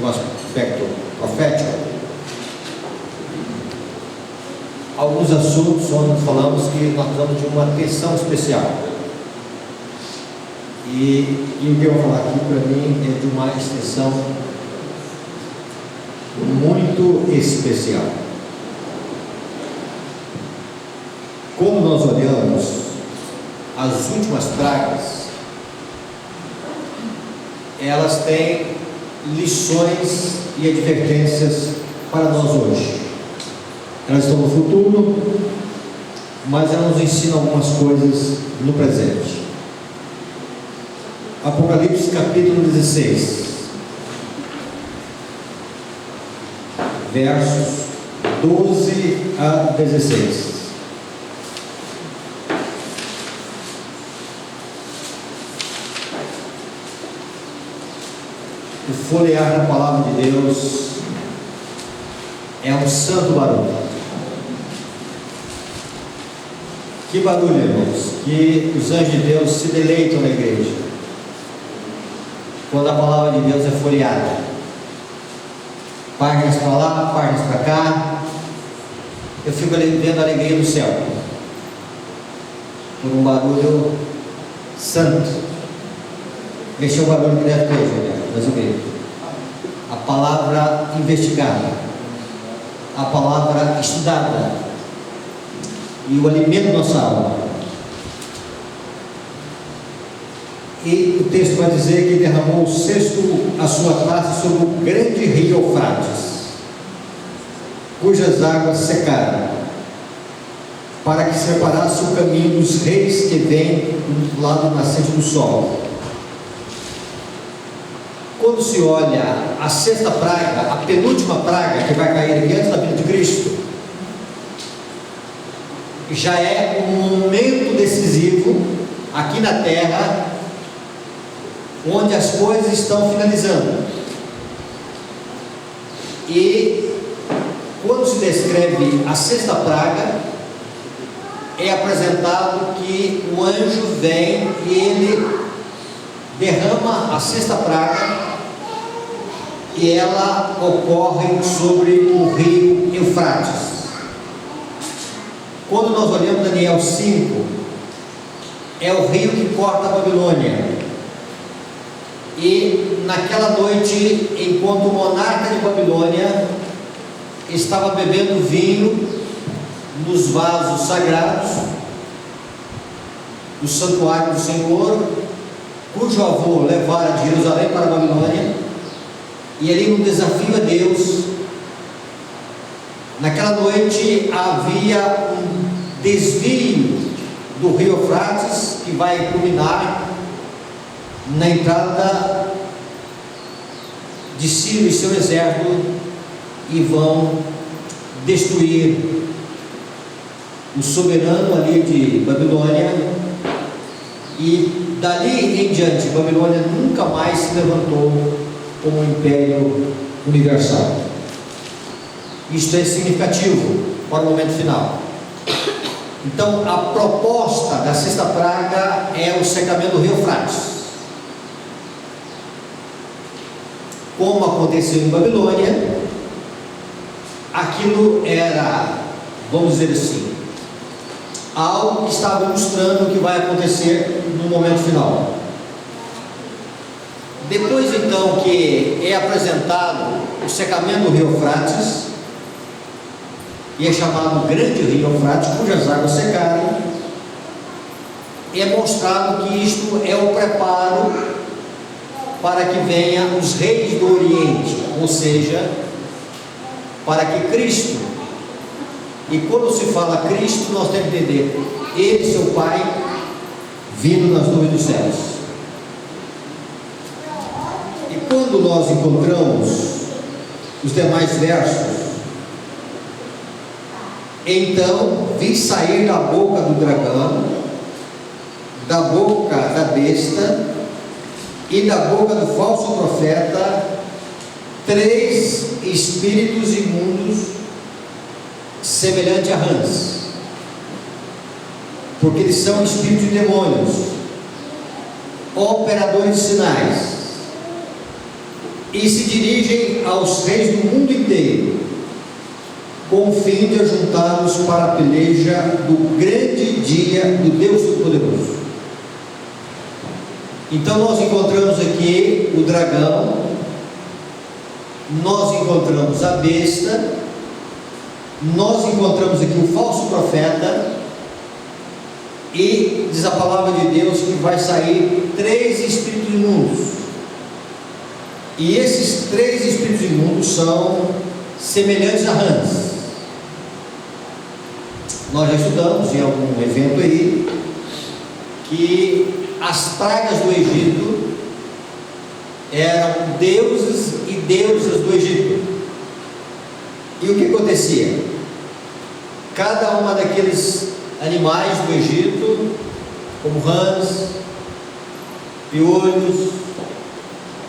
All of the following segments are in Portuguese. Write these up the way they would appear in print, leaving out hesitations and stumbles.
um aspecto profético, alguns assuntos onde falamos que nós precisamos de uma atenção especial. E o que eu vou falar aqui para mim é de uma extensão muito especial. Quando nós olhamos as últimas pragas, elas têm lições e advertências para nós hoje. Elas estão no futuro, mas elas nos ensinam algumas coisas no presente. Apocalipse capítulo 16, versos 12 a 16. O folhear da palavra de Deus é um santo barulho. Que barulho, irmãos, que os anjos de Deus se deleitam na igreja quando a palavra de Deus é folheada, páginas para lá, páginas para cá. Eu fico vendo a alegria do céu por um barulho santo. Esse é o barulho que deve ter nas igrejas. A palavra investigada, a palavra estudada e o alimento da nossa alma. E o texto vai dizer que derramou o sexto a sua taça sobre o grande rio Eufrates, cujas águas secaram, para que separasse o caminho dos reis que vêm do lado nascente do sol. Quando se olha a sexta praga, a penúltima praga que vai cair aqui antes da vinda de Cristo, já é um momento decisivo aqui na terra, onde as coisas estão finalizando. E quando se descreve a sexta praga, é apresentado que o anjo vem e ele derrama a sexta praga, e ela ocorre sobre o rio Eufrates. Quando nós olhamos Daniel 5, é o rio que corta a Babilônia. E naquela noite, enquanto o monarca de Babilônia estava bebendo vinho nos vasos sagrados do santuário do Senhor, cujo avô levara de Jerusalém para a Babilônia, e ali no desafio a Deus, naquela noite havia um desvio do rio Eufrates que vai culminar na entrada de Ciro e seu exército, e vão destruir o soberano ali de Babilônia, e dali em diante Babilônia nunca mais se levantou como um império universal. Isto é significativo para o momento final. Então a proposta da sexta praga é o secamento do rio Eufrates. Como aconteceu em Babilônia, aquilo era, vamos dizer assim, algo que estava ilustrando o que vai acontecer no momento final. Depois então que é apresentado o secamento do rio Eufrates, e é chamado Grande Rio Eufrates, cujas águas secaram, é mostrado que isto é o preparo para que venham os reis do Oriente, ou seja, para que Cristo, e quando se fala Cristo, nós temos que entender Ele, seu Pai, vindo nas nuvens dos céus. E quando nós encontramos os demais versos, então vi sair da boca do dragão, da boca da besta e da boca do falso profeta 3 espíritos imundos, semelhante a rãs, porque eles são espíritos de demônios, operadores de sinais. e se dirigem aos reis do mundo inteiro, com o fim de ajuntá-los para a peleja do grande dia do Deus Todo-Poderoso. Então nós encontramos aqui o dragão, nós encontramos a besta, nós encontramos aqui o falso profeta, e diz a palavra de Deus que vai sair 3 espíritos imundos, e esses 3 espíritos imundos são semelhantes a rãs. Nós já estudamos em algum evento aí que as pragas do Egito eram deuses e deusas do Egito. E o que acontecia? Cada uma daqueles animais do Egito, como rãs, piolhos,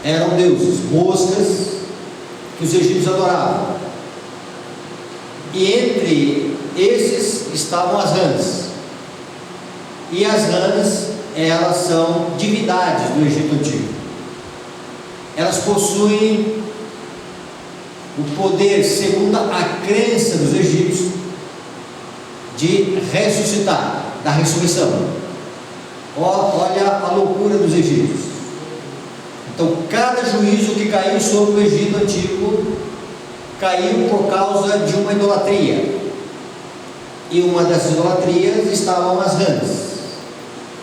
eram deuses, moscas, que os egípcios adoravam. E entre esses estavam as rãs. E as rãs, elas são divindades do Egito Antigo. Elas possuem o poder, segundo a crença dos egípcios, de ressuscitar, da ressurreição. Olha a loucura dos egípcios. Então, cada juízo que caiu sobre o Egito Antigo caiu por causa de uma idolatria. E uma dessas idolatrias estavam as rãs.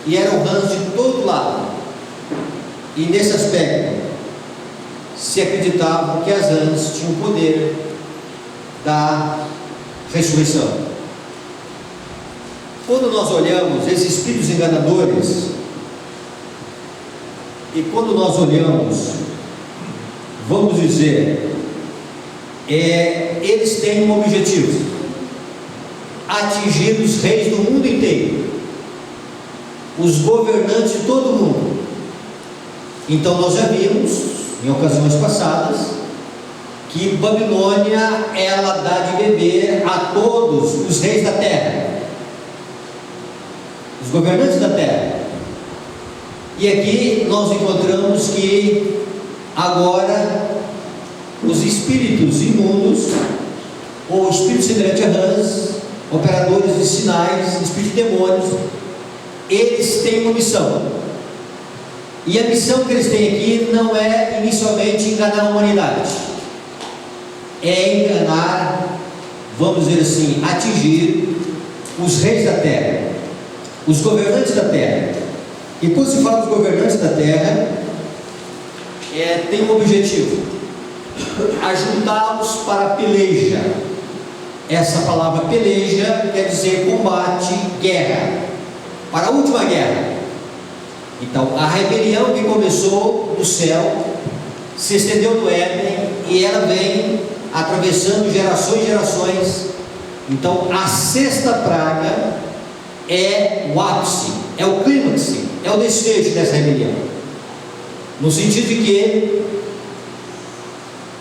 E eram rãs de todo lado. E nesse aspecto, se acreditava que as rãs tinham o poder da ressurreição. Quando nós olhamos esses espíritos enganadores, e quando nós olhamos, vamos dizer, eles têm um objetivo: atingir os reis do mundo inteiro, os governantes de todo o mundo. Então nós já vimos em ocasiões passadas que Babilônia, ela dá de beber a todos os reis da terra, os governantes da terra. E aqui nós encontramos que agora os espíritos imundos, ou espíritos semelhantes a rãs, operadores de sinais, espíritos de demônios, eles têm uma missão. E a missão que eles têm aqui não é inicialmente enganar a humanidade, é enganar, vamos dizer assim, atingir os reis da terra, os governantes da terra. E quando se fala dos governantes da terra, tem um objetivo: ajuntá-los para a peleja. Essa palavra peleja quer dizer combate, guerra, para a última guerra. Então, a rebelião que começou no céu se estendeu no Éden, e ela vem atravessando gerações e gerações. Então, a 6ª praga é o ápice, é o clímax, é o desfecho dessa rebelião, no sentido de que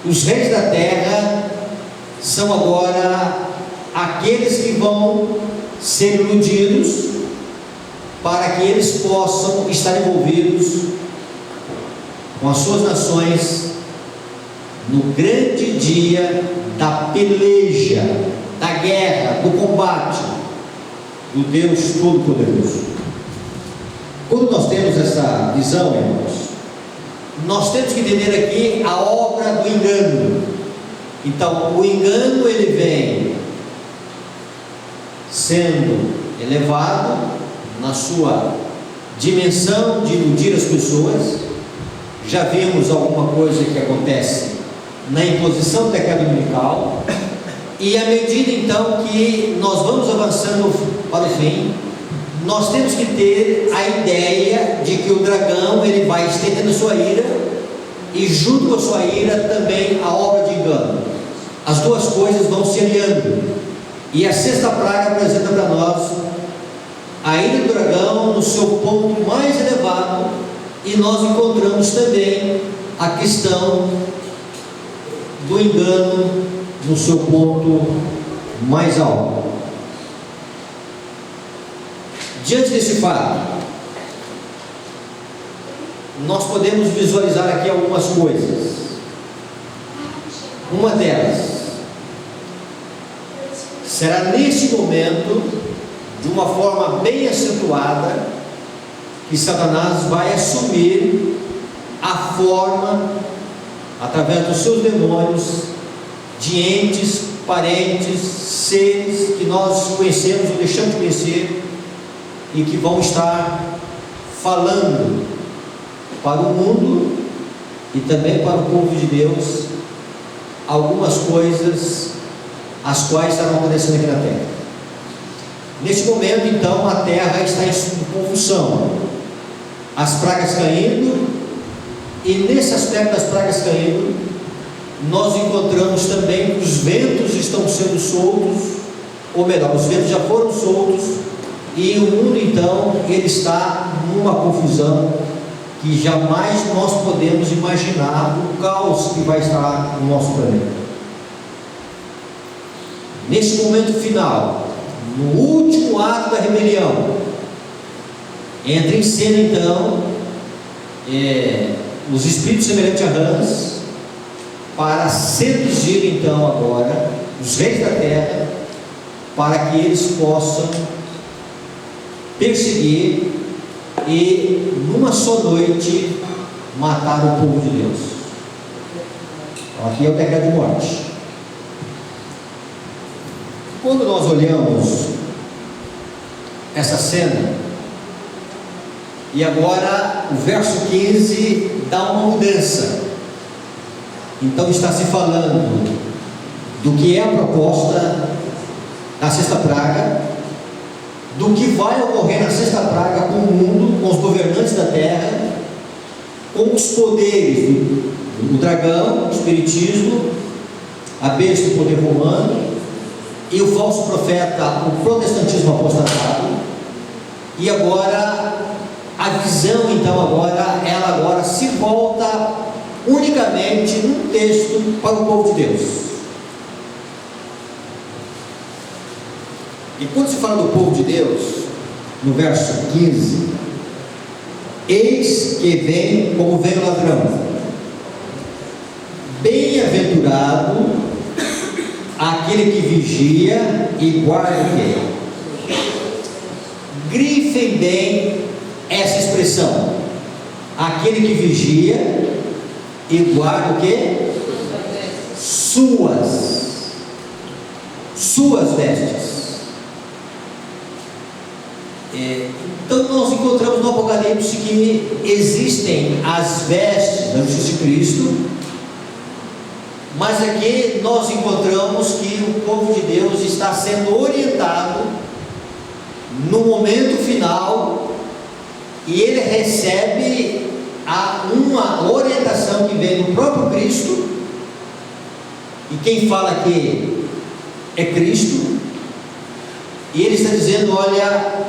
os reis da terra são agora aqueles que vão ser iludidos para que eles possam estar envolvidos com as suas nações no grande dia da peleja, da guerra, do combate do Deus Todo-Poderoso. Quando nós temos essa visão, irmãos, nós temos que entender aqui a obra do engano. Então, o engano, ele vem sendo elevado na sua dimensão de iludir as pessoas. Já vimos alguma coisa que acontece na imposição do decreto dominical, e à medida então que nós vamos avançando para o fim, nós temos que ter a ideia de que o dragão, ele vai estendendo a sua ira, e junto com a sua ira também a obra de engano. As duas coisas vão se aliando, e a 6ª praga apresenta para nós a ira do dragão no seu ponto mais elevado, e nós encontramos também a questão do engano no seu ponto mais alto. Diante desse fato, nós podemos visualizar aqui algumas coisas. Uma delas será neste momento, de uma forma bem acentuada, que Satanás vai assumir a forma, através dos seus demônios, de entes, parentes, seres que nós conhecemos ou deixamos de conhecer, e que vão estar falando para o mundo e também para o povo de Deus algumas coisas as quais estarão acontecendo aqui na terra. Neste momento, então, a terra está em convulsão, as pragas caindo, e nesse aspecto das pragas caindo, nós encontramos também que os ventos estão sendo soltos, ou melhor, os ventos já foram soltos, e o mundo então ele está numa confusão que jamais nós podemos imaginar o caos que vai estar no nosso planeta. Neste momento final, no último ato da rebelião, entra em cena então os espíritos semelhantes a rãs, para seduzir então agora os reis da terra, para que eles possam perseguir e numa só noite matar o povo de Deus. Então, aqui é o decreto de morte. Quando nós olhamos essa cena, e agora o verso 15 dá uma mudança. Então está se falando do que é a proposta da sexta praga, do que vai ocorrer na sexta praga com o mundo, com os governantes da terra, com os poderes do dragão, o espiritismo, a besta, o poder romano, e o falso profeta, o protestantismo apostatado. E agora a visão então ela agora se volta unicamente num texto para o povo de Deus. E quando se fala do povo de Deus, no verso 15, eis que vem como vem o ladrão, bem-aventurado aquele que vigia e guarda o quê? Grifem bem essa expressão, aquele que vigia e guarda o quê? Suas vestes. Então nós encontramos no Apocalipse que existem as vestes da justiça de Cristo, mas aqui nós encontramos que o povo de Deus está sendo orientado no momento final, e ele recebe uma orientação que vem do próprio Cristo, e quem fala aqui é Cristo, e ele está dizendo: olha,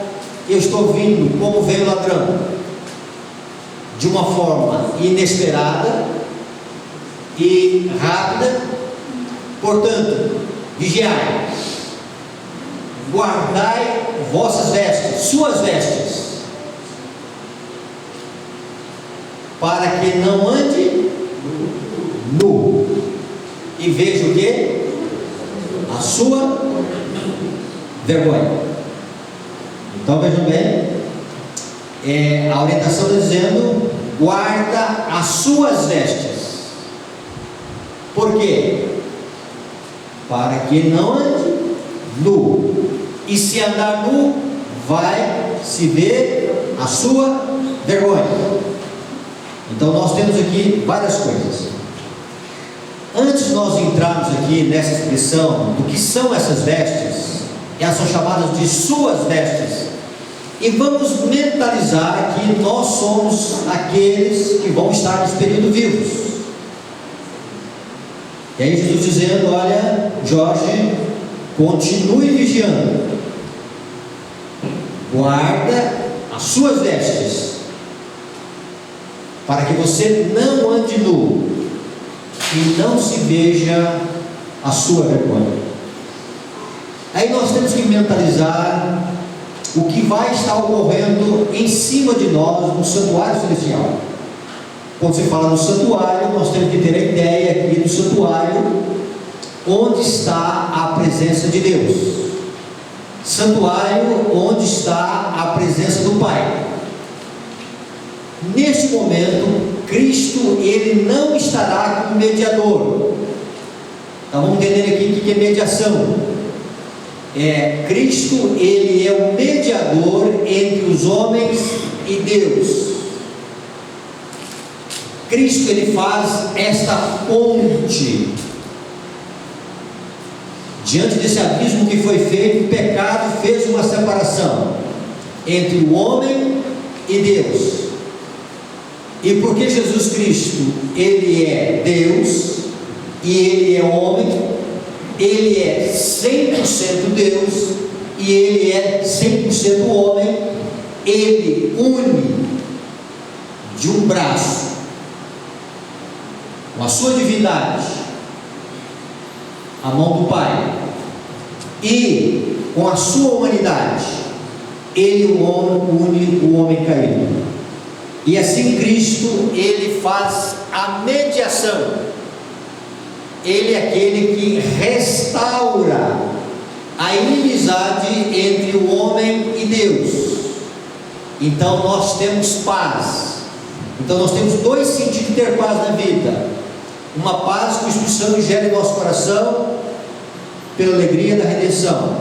eu estou vindo como veio o ladrão, de uma forma inesperada e rápida. Portanto, vigiai, guardai vossas vestes, suas vestes, para que não ande nu, e veja o que? A sua vergonha. Então vejam bem, a orientação está dizendo: guarda as suas vestes. Por quê? Para que não ande nu, e se andar nu, vai se ver a sua vergonha. Então nós temos aqui várias coisas. Antes de nós entrarmos aqui nessa expressão do que são essas vestes, elas são chamadas de suas vestes, e vamos mentalizar que nós somos aqueles que vão estar nesse período vivos. E aí Jesus dizendo: olha, Jorge, continue vigiando, guarda as suas vestes, para que você não ande nu e não se veja a sua vergonha. Aí nós temos que mentalizar o que vai estar ocorrendo em cima de nós no santuário celestial. Quando se fala no santuário, nós temos que ter a ideia aqui do santuário onde está a presença de Deus. Santuário, onde está a presença do Pai. Neste momento, Cristo, ele não estará como mediador. Então vamos entender aqui o que é mediação. Cristo, ele é o mediador entre os homens e Deus. Cristo, ele faz esta ponte. Diante desse abismo que foi feito, o pecado fez uma separação entre o homem e Deus. E porque Jesus Cristo, ele é Deus e ele é homem, ele é 100% Deus e ele é 100% homem, ele une de um braço com a sua divindade a mão do Pai, e com a sua humanidade ele une o homem caído. E assim Cristo, ele faz a mediação. Ele é aquele que restaura a inimizade entre o homem e Deus. Então nós temos paz. Então nós temos dois sentidos de ter paz na vida: uma paz que o Espírito Santo gera em nosso coração pela alegria da redenção,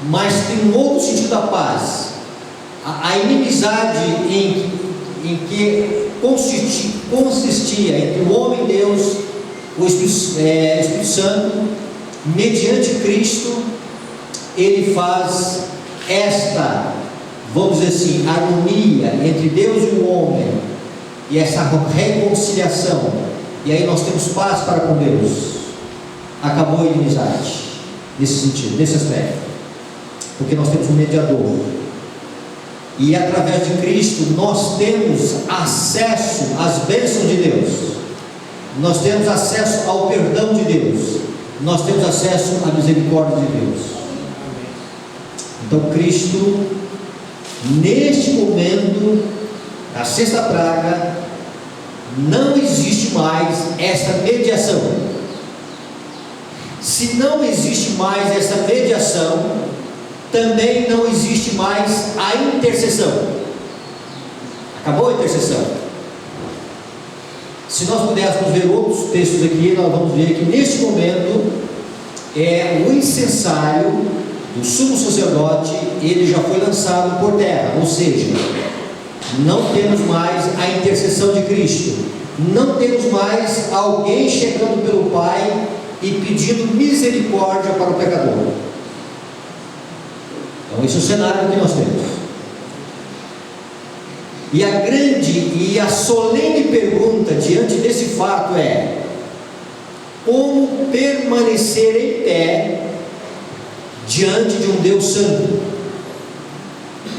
mas tem um outro sentido da paz, a inimizade em que consistia entre o homem e Deus, o Espírito Santo, mediante Cristo, ele faz esta, vamos dizer assim, harmonia entre Deus e o homem, e essa reconciliação, e aí nós temos paz para com Deus. Acabou a inimizade, nesse sentido, nesse aspecto, porque nós temos um mediador. E através de Cristo nós temos acesso às bênçãos de Deus, nós temos acesso ao perdão de Deus, nós temos acesso à misericórdia de Deus. Então Cristo, neste momento da sexta praga, não existe mais essa mediação. Se não existe mais essa mediação, também não existe mais a intercessão. Acabou a intercessão. Se nós pudéssemos ver outros textos aqui, nós vamos ver que neste momento o incensário do sumo sacerdote, ele já foi lançado por terra, ou seja, não temos mais a intercessão de Cristo, não temos mais alguém chegando pelo Pai e pedindo misericórdia para o pecador. Então esse é o cenário que nós temos. E a grande e a solene pergunta diante desse fato é: como permanecer em pé diante de um Deus santo,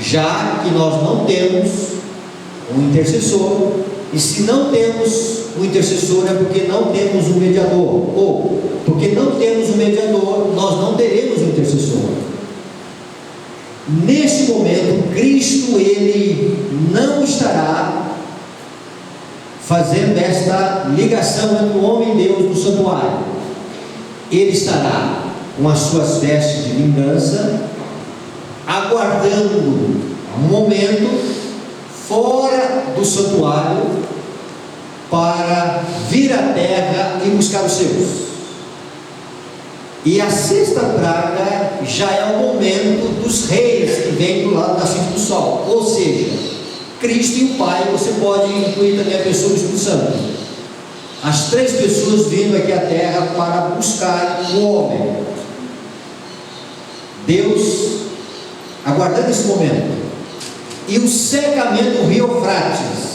já que nós não temos um intercessor? E se não temos um intercessor, é porque não temos um mediador, ou porque não temos um mediador, nós não teremos um intercessor. Neste momento, Cristo, ele não estará fazendo esta ligação entre o homem e Deus no santuário. Ele estará com as suas vestes de vingança, aguardando um momento fora do santuário para vir à terra e buscar os seus. E a sexta praga já é o momento dos reis que vêm do lado da nascente do sol, ou seja, Cristo e o Pai. Você pode incluir também a pessoa do Espírito Santo, as três pessoas vindo aqui à terra para buscar o homem. Deus aguardando esse momento. E o secamento do rio Eufrates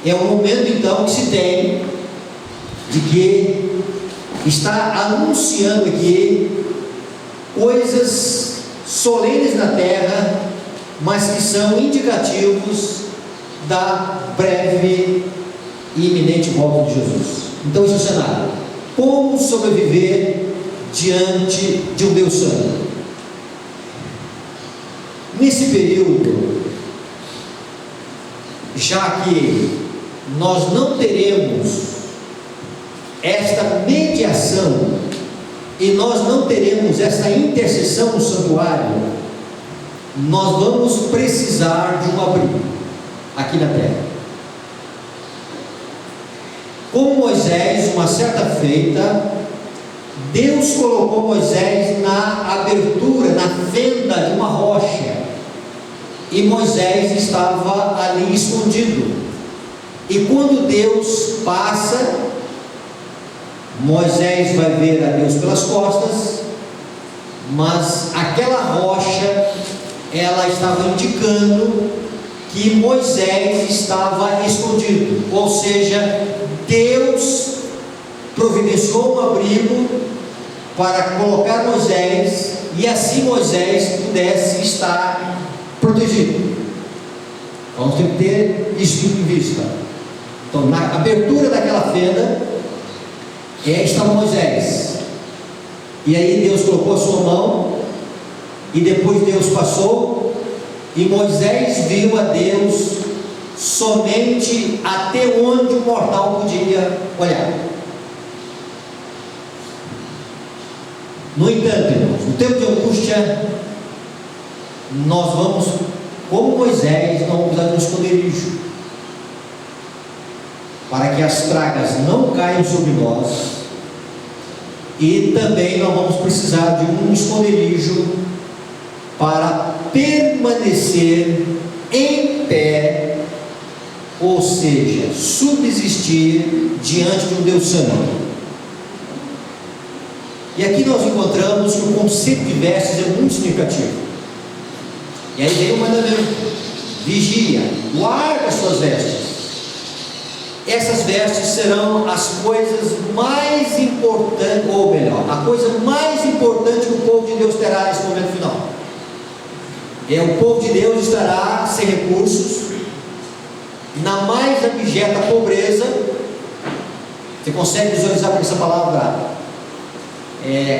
é o momento então que se tem de que está anunciando aqui coisas solenes na terra, mas que são indicativos da breve e iminente volta de Jesus. Então esse é o cenário. Como sobreviver diante de um Deus santo? Nesse período, já que nós não teremos esta mediação e nós não teremos essa intercessão no santuário, nós vamos precisar de um abrigo aqui na terra. Com Moisés, uma certa feita, Deus colocou Moisés na abertura, na fenda de uma rocha, e Moisés estava ali escondido. E quando Deus passa, Moisés vai ver a Deus pelas costas, mas aquela rocha, ela estava indicando que Moisés estava escondido, ou seja, Deus providenciou um abrigo para colocar Moisés, e assim Moisés pudesse estar protegido. Vamos ter que ter isso em vista. Então, na abertura daquela fenda, estava Moisés, e aí Deus colocou a sua mão, e depois Deus passou, e Moisés viu a Deus somente até onde o mortal podia olhar. No entanto, irmãos, no tempo de angústia, nós vamos, como Moisés, não vamos dar um esconderijo, para que as pragas não caiam sobre nós, e também nós vamos precisar de um esconderijo para permanecer em pé, ou seja, subsistir diante de um Deus santo. E aqui nós encontramos que o conceito de vestes é muito significativo. E aí vem o mandamento: vigia, guarda as suas vestes. Essas vestes serão as coisas mais importantes, ou melhor, a coisa mais importante que o povo de Deus terá nesse momento final. O povo de Deus estará sem recursos, na mais abjeta pobreza. Você consegue visualizar com essa palavra?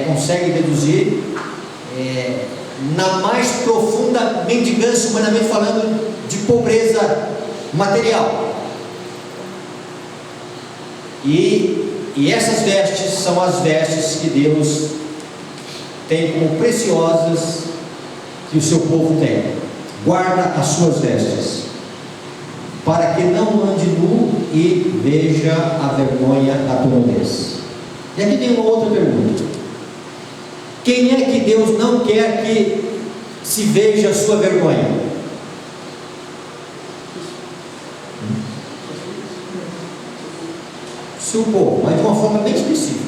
Consegue deduzir? Na mais profunda mendigância, humanamente falando, de pobreza material. E essas vestes são as vestes que Deus tem como preciosas, que o seu povo tem. Guarda as suas vestes, para que não ande nu e veja a vergonha da tua nudez. E aqui tem uma outra pergunta: quem é que Deus não quer que se veja a sua vergonha? Seu povo, mas de uma forma bem específica.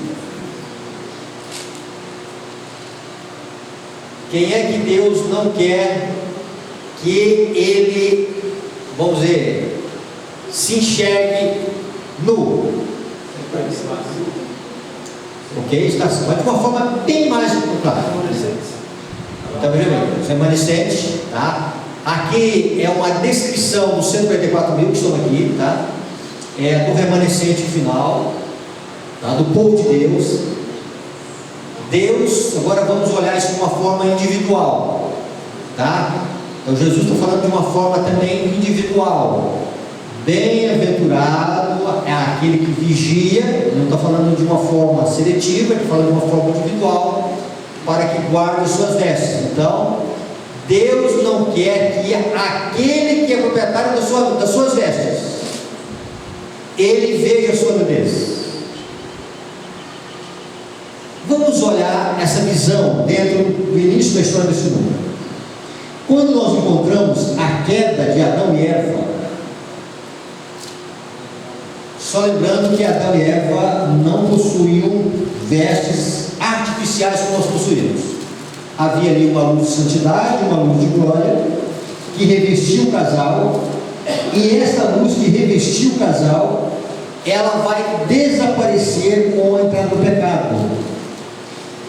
Quem é que Deus não quer que ele, vamos dizer, se enxergue nu? Ok? Está assim, mas de uma forma bem mais clara. Está vendo? Os remanescentes, tá? Aqui é uma descrição dos 144 mil que estão aqui, tá? Do remanescente final, tá? Do povo de Deus. Deus, agora vamos olhar isso de uma forma individual, tá? Então Jesus está falando de uma forma também individual. Bem-aventurado é aquele que vigia, não está falando de uma forma seletiva, está falando de uma forma individual, para que guarde suas vestes. Então, Deus não quer que aquele que é proprietário das suas vestes, ele veja a sua nudez. Vamos olhar essa visão dentro do início da história desse mundo. Quando nós encontramos a queda de Adão e Eva, só lembrando que Adão e Eva não possuíam vestes artificiais como nós possuímos. Havia ali uma luz de santidade, uma luz de glória, que revestia o casal, e essa luz que revestia o casal, ela vai desaparecer com a entrada do pecado.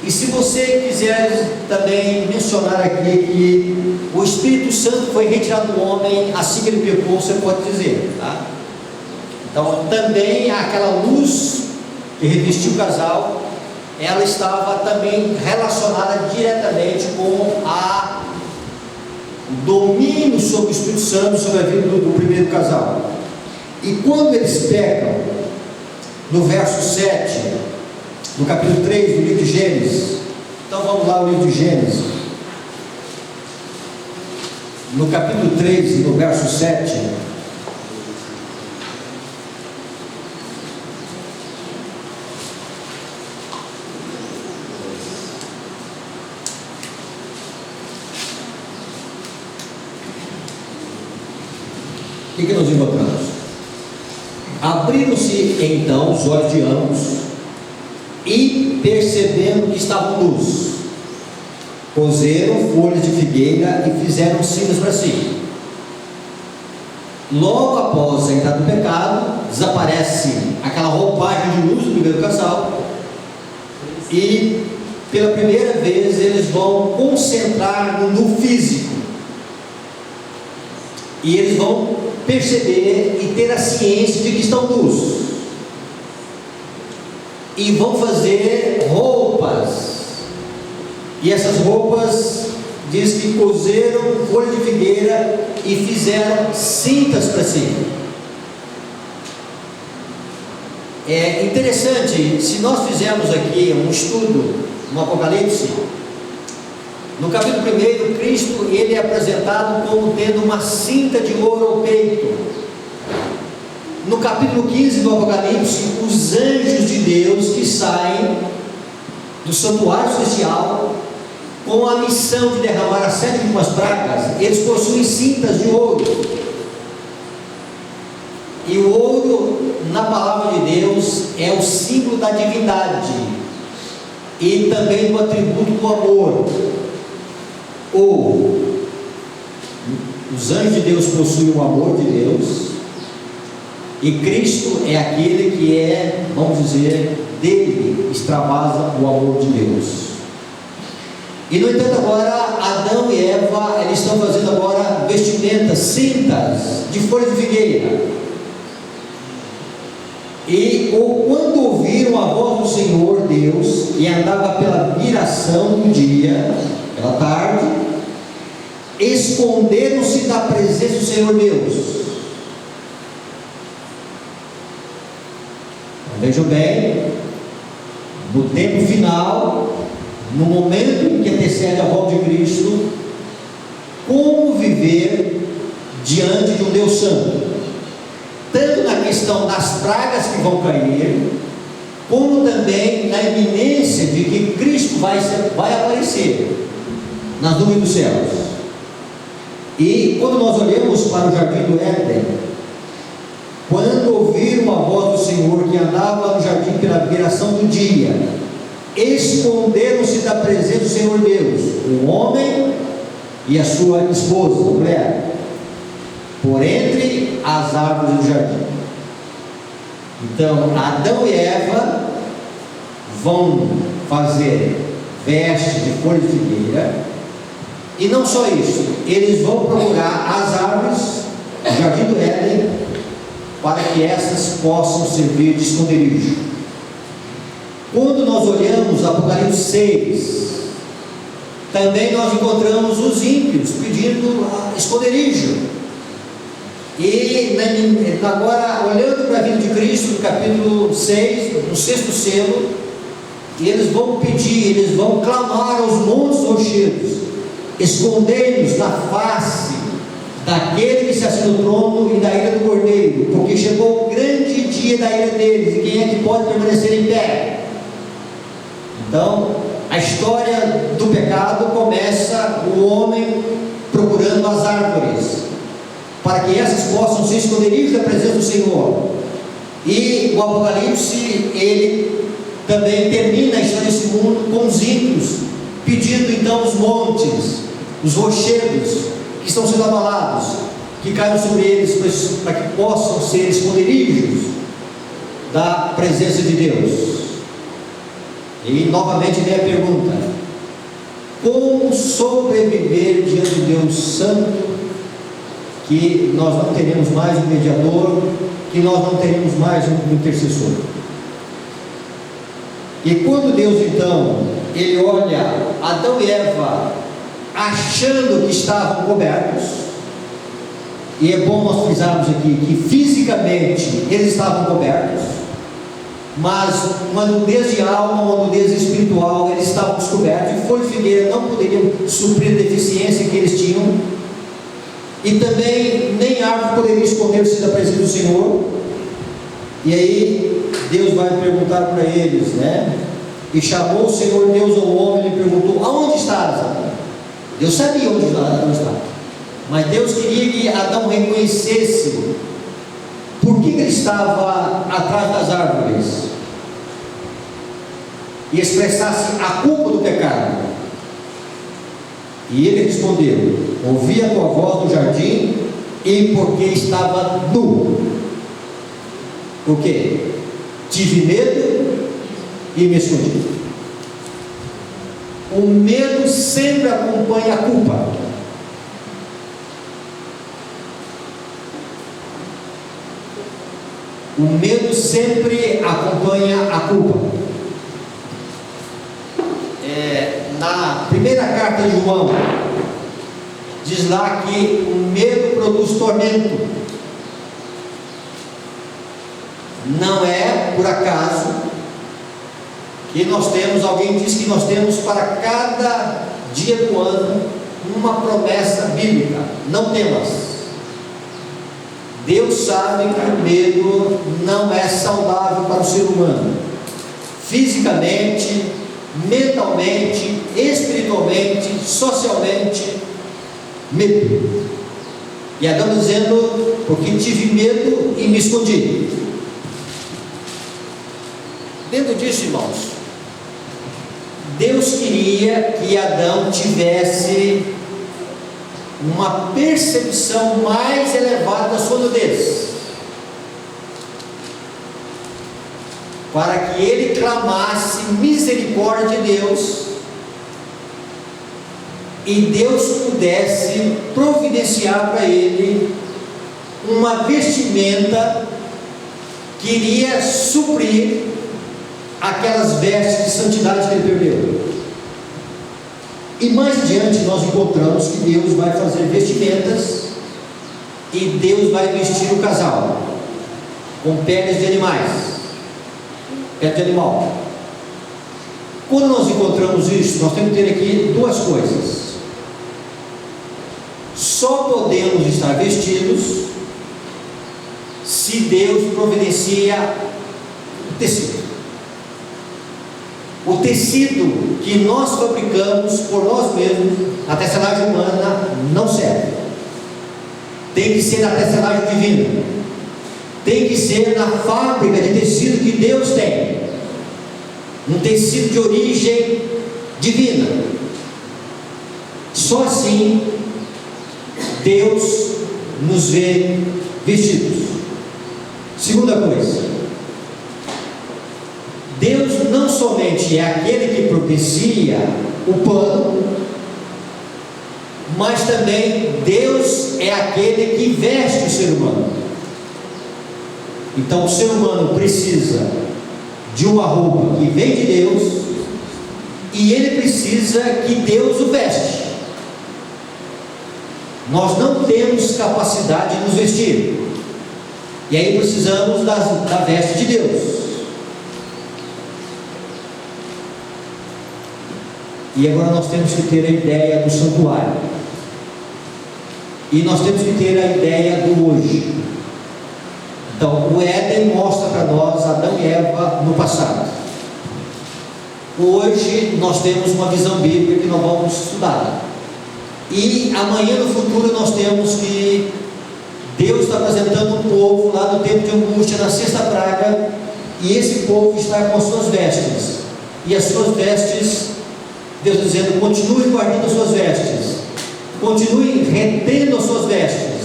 E se você quiser também mencionar aqui que o Espírito Santo foi retirado do homem assim que ele pecou, você pode dizer, tá? Então também aquela luz que revestiu o casal, ela estava também relacionada diretamente com o domínio sobre o Espírito Santo, sobre a vida do primeiro casal. E quando eles pecam, no verso 7, no capítulo 3 do livro de Gênesis. Então vamos lá ao livro de Gênesis. No capítulo 3, no verso 7. O que nós encontramos? Abriram-se então os olhos de ambos, e percebendo que estavam nus, cozeram folhas de figueira e fizeram cintas para si. Logo após a entrada do pecado, desaparece aquela roupagem de luz do primeiro casal, e pela primeira vez eles vão concentrar no físico, e eles vão perceber e ter a ciência de que estão nus, e vão fazer roupas. E essas roupas, diz que cozeram folha de figueira e fizeram cintas para si. É interessante, se nós fizermos aqui um estudo no Apocalipse, no capítulo 1, Cristo ele é apresentado como tendo uma cinta de ouro ao peito. No capítulo 15 do Apocalipse, os anjos de Deus que saem do santuário celestial com a missão de derramar as 7 últimas pragas, eles possuem cintas de ouro. E o ouro, na palavra de Deus, é o símbolo da divindade e também do atributo do amor. Ou os anjos de Deus possuem o amor de Deus, e Cristo é aquele que é, vamos dizer, dele extravasa o amor de Deus. E no entanto agora Adão e Eva, eles estão fazendo agora vestimentas, cintas de folha de figueira. E quando ouviram a voz do Senhor Deus, e andava pela viração do dia, pela tarde, esconderam-se da presença do Senhor Deus. Vejam bem, no tempo final, no momento em que antecede a volta de Cristo, como viver diante de um Deus Santo, tanto na questão das pragas que vão cair, como também na iminência de que Cristo vai aparecer nas nuvens dos céus. E quando nós olhamos para o jardim do Éden, quando ouviram a voz do Senhor que andava no jardim pela viração do dia, esconderam-se da presença do Senhor Deus, o homem e a sua esposa, a mulher, por entre as árvores do jardim. Então Adão e Eva vão fazer vestes de folha de figueira, e não só isso, eles vão procurar as árvores do jardim do Éden, para que essas possam servir de esconderijo. Quando nós olhamos Apocalipse 6, também nós encontramos os ímpios pedindo esconderijo. E agora, olhando para a vida de Cristo, no capítulo 6, no 6º selo, eles vão pedir, eles vão clamar aos montes rochedos: escondei-nos da face daquele que se assenta no trono e da ira do Cordeiro, porque chegou o grande dia da ira deles, e quem é que pode permanecer em pé? Então, a história do pecado começa o homem procurando as árvores, para que essas possam ser esconderijos da presença do Senhor. E o Apocalipse, ele também termina a história desse mundo com os ímpios, pedindo então os montes, os rochedos, que estão sendo abalados, que caiam sobre eles, para que possam ser esconderijos da presença de Deus. E novamente vem a pergunta: como sobreviver diante de Deus Santo, que nós não teremos mais um mediador, que nós não teremos mais um intercessor? E quando Deus então, ele olha Adão e Eva achando que estavam cobertos, e é bom nós frisarmos aqui que fisicamente eles estavam cobertos, mas uma nudez de alma, uma nudez espiritual, eles estavam descobertos, e folha de figueira não poderiam suprir a deficiência que eles tinham, e também nem árvore poderia esconder-se da presença do Senhor. E aí Deus vai perguntar para eles, né? E chamou o Senhor Deus ao homem e lhe perguntou: aonde estás, Adão? Deus sabia onde Adão estava, mas Deus queria que Adão reconhecesse por que ele estava atrás das árvores e expressasse a culpa do pecado. E ele respondeu: ouvi a tua voz no jardim, e porque estava nu. Por quê? Tive medo e me escondi. O medo sempre acompanha a culpa. O medo sempre acompanha a culpa. Na primeira carta de João, diz lá que o medo produz tormento. Não é por acaso que nós temos, alguém diz que nós temos para cada dia do ano uma promessa bíblica: não temas. Deus sabe que o medo não é saudável para o ser humano, fisicamente, mentalmente, espiritualmente, socialmente. Medo. E Adão dizendo: porque tive medo e me escondi. Dentro disso, irmãos, Deus queria que Adão tivesse uma percepção mais elevada da sua nudez, para que ele clamasse misericórdia de Deus, e Deus pudesse providenciar para ele uma vestimenta que iria suprir aquelas vestes de santidade que ele perdeu. E mais adiante nós encontramos que Deus vai fazer vestimentas, e Deus vai vestir o casal com peles de animais, pele de animal. Quando nós encontramos isso, nós temos que ter aqui duas coisas: só podemos estar vestidos se Deus providencia o tecido. O tecido que nós fabricamos por nós mesmos, a tecelagem humana, não serve. Tem que ser na tecelagem divina. Tem que ser na fábrica de tecido que Deus tem. Um tecido de origem divina. Só assim Deus nos vê vestidos. Segunda coisa: Deus não somente é aquele que propicia o pano, mas também Deus é aquele que veste o ser humano. Então o ser humano precisa de uma roupa que vem de Deus, e ele precisa que Deus o veste. Nós não temos capacidade de nos vestir, e aí precisamos da veste de Deus. E agora nós temos que ter a ideia do santuário, e nós temos que ter a ideia do hoje. Então o Éden mostra para nós Adão e Eva no passado. Hoje nós temos uma visão bíblica que nós vamos estudar, e amanhã no futuro nós temos que Deus está apresentando um povo lá do tempo de angústia, na sexta praga, e esse povo está com as suas vestes, e as suas vestes, Deus dizendo: continue guardando as suas vestes, continue retendo as suas vestes,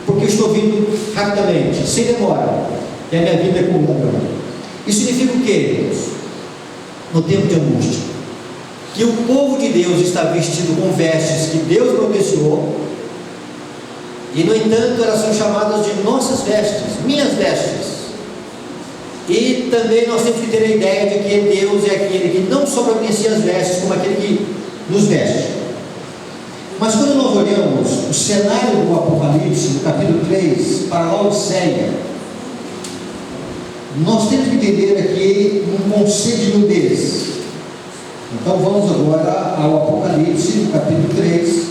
porque eu estou vindo rapidamente, sem demora, e a minha vida é com ladrão. Isso significa o quê, Deus? No tempo de angústia, que o povo de Deus está vestido com vestes que Deus providenciou, e no entanto elas são chamadas de nossas vestes, minhas vestes. E também nós temos que ter a ideia de que Deus é aquele que não só providencia as vestes, como aquele que nos veste. Mas quando nós olhamos o cenário do Apocalipse, no capítulo 3, para a Laodiceia, nós temos que entender aqui um conceito de nudez. Então vamos agora ao Apocalipse, capítulo 3,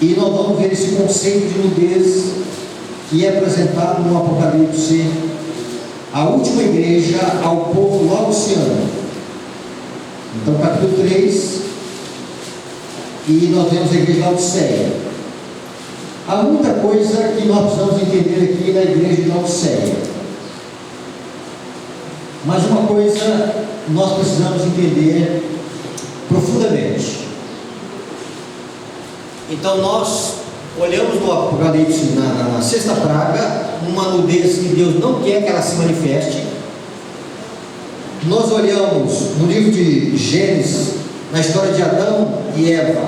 e nós vamos ver esse conceito de nudez que é apresentado no Apocalipse à última igreja, ao povo laodiceano. Então capítulo 3, e nós vemos a igreja de Laodiceia. Há muita coisa que nós precisamos entender aqui na igreja de Laodiceia, mas uma coisa nós precisamos entender profundamente. Então nós olhamos no Apocalipse, na sexta praga, uma nudez que Deus não quer que ela se manifeste. Nós olhamos no livro de Gênesis, na história de Adão e Eva,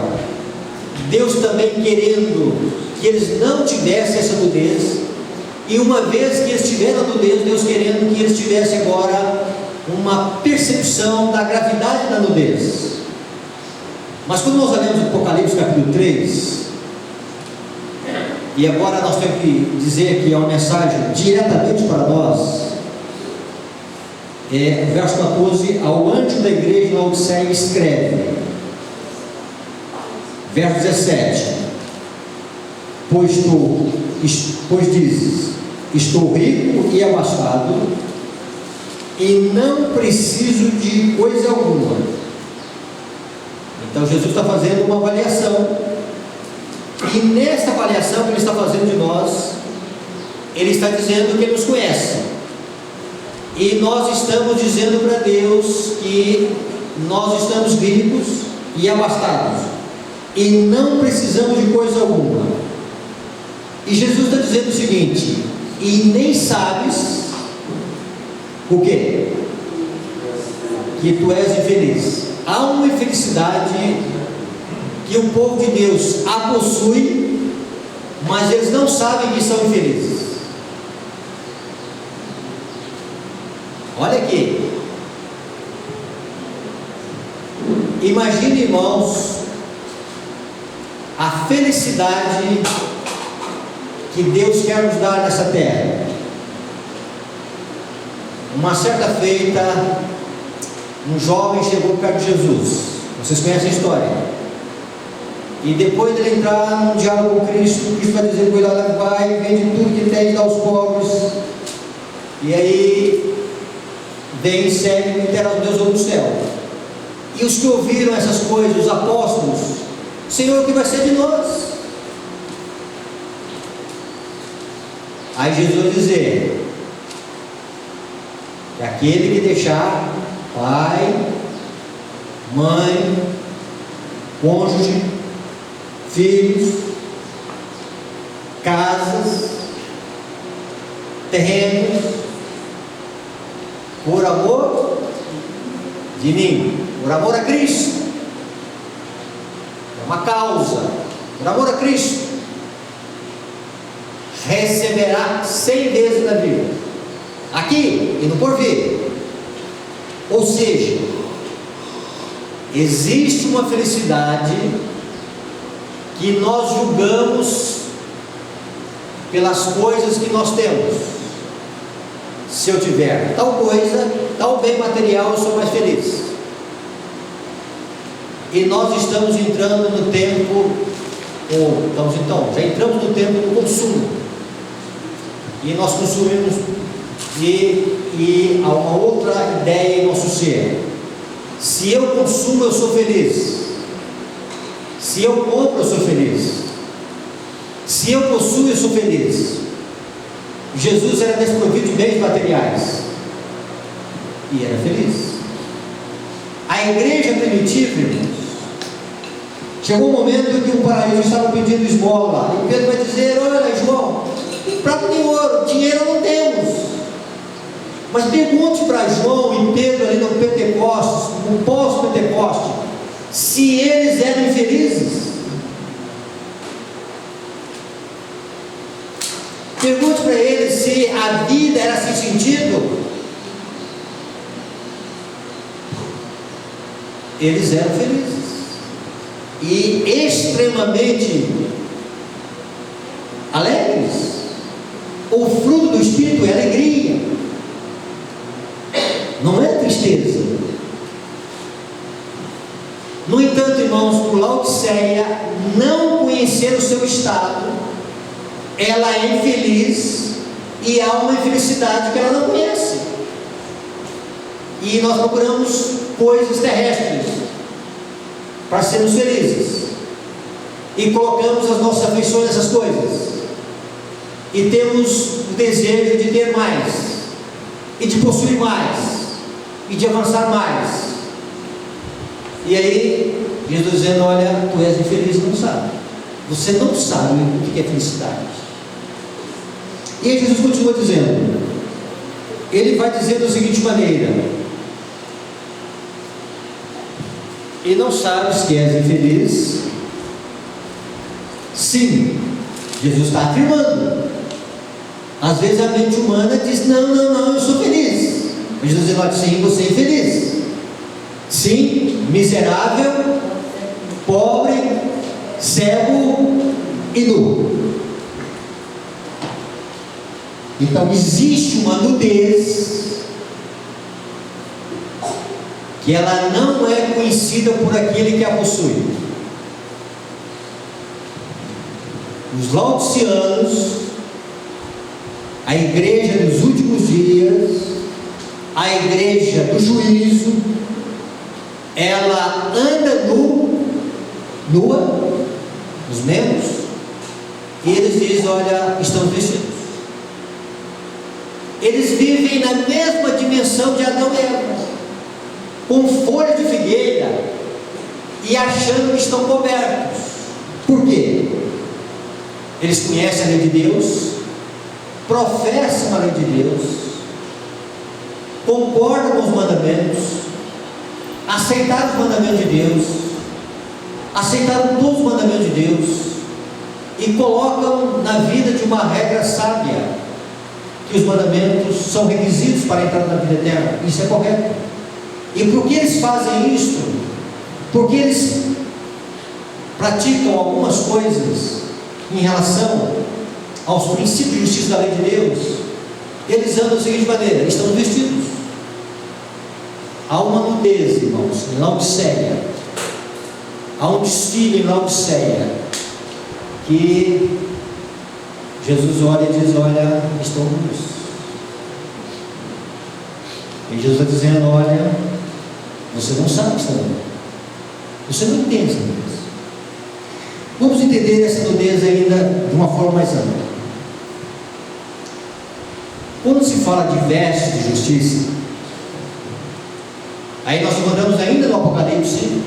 Deus também querendo que eles não tivessem essa nudez, e uma vez que eles tiveram a nudez, Deus querendo que eles tivessem agora uma percepção da gravidade da nudez. Mas quando nós olhamos o Apocalipse capítulo 3, e agora nós temos que dizer que é uma mensagem diretamente para nós, verso 14: ao anjo da igreja de Laodiceia escreve, verso 17: pois dizes, estou rico e abastado, e não preciso de coisa alguma. Então Jesus está fazendo uma avaliação, e nessa avaliação que Ele está fazendo de nós, Ele está dizendo que Ele nos conhece, e nós estamos dizendo para Deus que nós estamos ricos e abastados, e não precisamos de coisa alguma. E Jesus está dizendo o seguinte: e nem sabes o quê? Que tu és infeliz. Há uma infelicidade que o povo de Deus a possui, mas eles não sabem que são infelizes. Olha aqui, imagine, irmãos, a felicidade que Deus quer nos dar nessa terra. Uma certa feita, um jovem chegou perto de Jesus. Vocês conhecem a história. E depois de ele entrar num diálogo com Cristo, Cristo vai dizer: cuidado, vai, vende tudo que tem e dá aos pobres. E aí vem e segue e terá os Deus do céu. E os que ouviram essas coisas, os apóstolos: Senhor, o que vai ser de nós? Aí Jesus vai dizer que aquele que deixar pai, mãe, cônjuge, filhos, casas, terrenos, por amor de mim, por amor a Cristo, é uma causa, por amor a Cristo, receberá 100 vezes na vida, aqui e no porvir. Ou seja, existe uma felicidade que nós julgamos pelas coisas que nós temos. Se eu tiver tal coisa, tal bem material, eu sou mais feliz. E nós estamos entrando no tempo, já entramos no tempo do consumo. E nós consumimos, e há uma outra ideia em nosso ser: se eu consumo, eu sou feliz; se eu compro, eu sou feliz; se eu possuo, eu sou feliz. Jesus era desprovido de bens materiais e era feliz. A igreja primitiva, irmãos, chegou um momento que um paralítico estava pedindo esmola, e Pedro vai dizer: olha, João, prata nem ouro, dinheiro não temos. Mas pergunte para João e Pedro ali no Pentecostes, no pós-Pentecoste, se eles eram infelizes. Pergunte para eles se a vida era sem sentido. Eles eram felizes e extremamente alegres. O fruto do Espírito é alegria. não é tristeza. No entanto, irmãos, por Laodiceia não conhecer o seu estado, ela é infeliz e há uma infelicidade que ela não conhece. E nós procuramos coisas terrestres para sermos felizes e colocamos as nossas afeições nessas coisas e temos o desejo de ter mais e de possuir mais e de avançar mais. E aí Jesus dizendo: olha, tu és infeliz e não sabe. Você não sabe o que é felicidade. E aí Jesus continua dizendo, ele vai dizer da seguinte maneira: e não sabes que és infeliz? Sim, Jesus está afirmando. Às vezes a mente humana diz: não, eu sou feliz. Mas Jesus diz: olha, sim, você é infeliz. Sim, miserável, pobre, cego e nu. Então existe uma nudez que ela não é conhecida por aquele que a possui. Os laodiceanos, a igreja dos últimos dias, a igreja do juízo, ela anda nua, os membros, e eles dizem: olha, estão vestidos. Eles vivem na mesma dimensão de Adão e Eva, com folha de figueira e achando que estão cobertos. Por quê? Eles conhecem a lei de Deus, professam a lei de Deus, concordam com os mandamentos, aceitaram os mandamentos de Deus, aceitaram todos os mandamentos de Deus e colocam na vida de uma regra sábia, que os mandamentos são requisitos para entrar na vida eterna. Isso é correto. E por que eles fazem isso? Porque eles praticam algumas coisas em relação aos princípios de justiça da lei de Deus. Eles andam da seguinte maneira: estão vestidos. Há uma nudez, irmãos, em Laodiceia. Há um desfile em Laodiceia que Jesus olha e diz: olha, estão nus. E Jesus está dizendo: olha, você não sabe que está nu. Você não entende essa nudez. Vamos entender essa nudez ainda de uma forma mais ampla. Quando se fala de vestes de justiça, aí nós encontramos ainda no Apocalipse: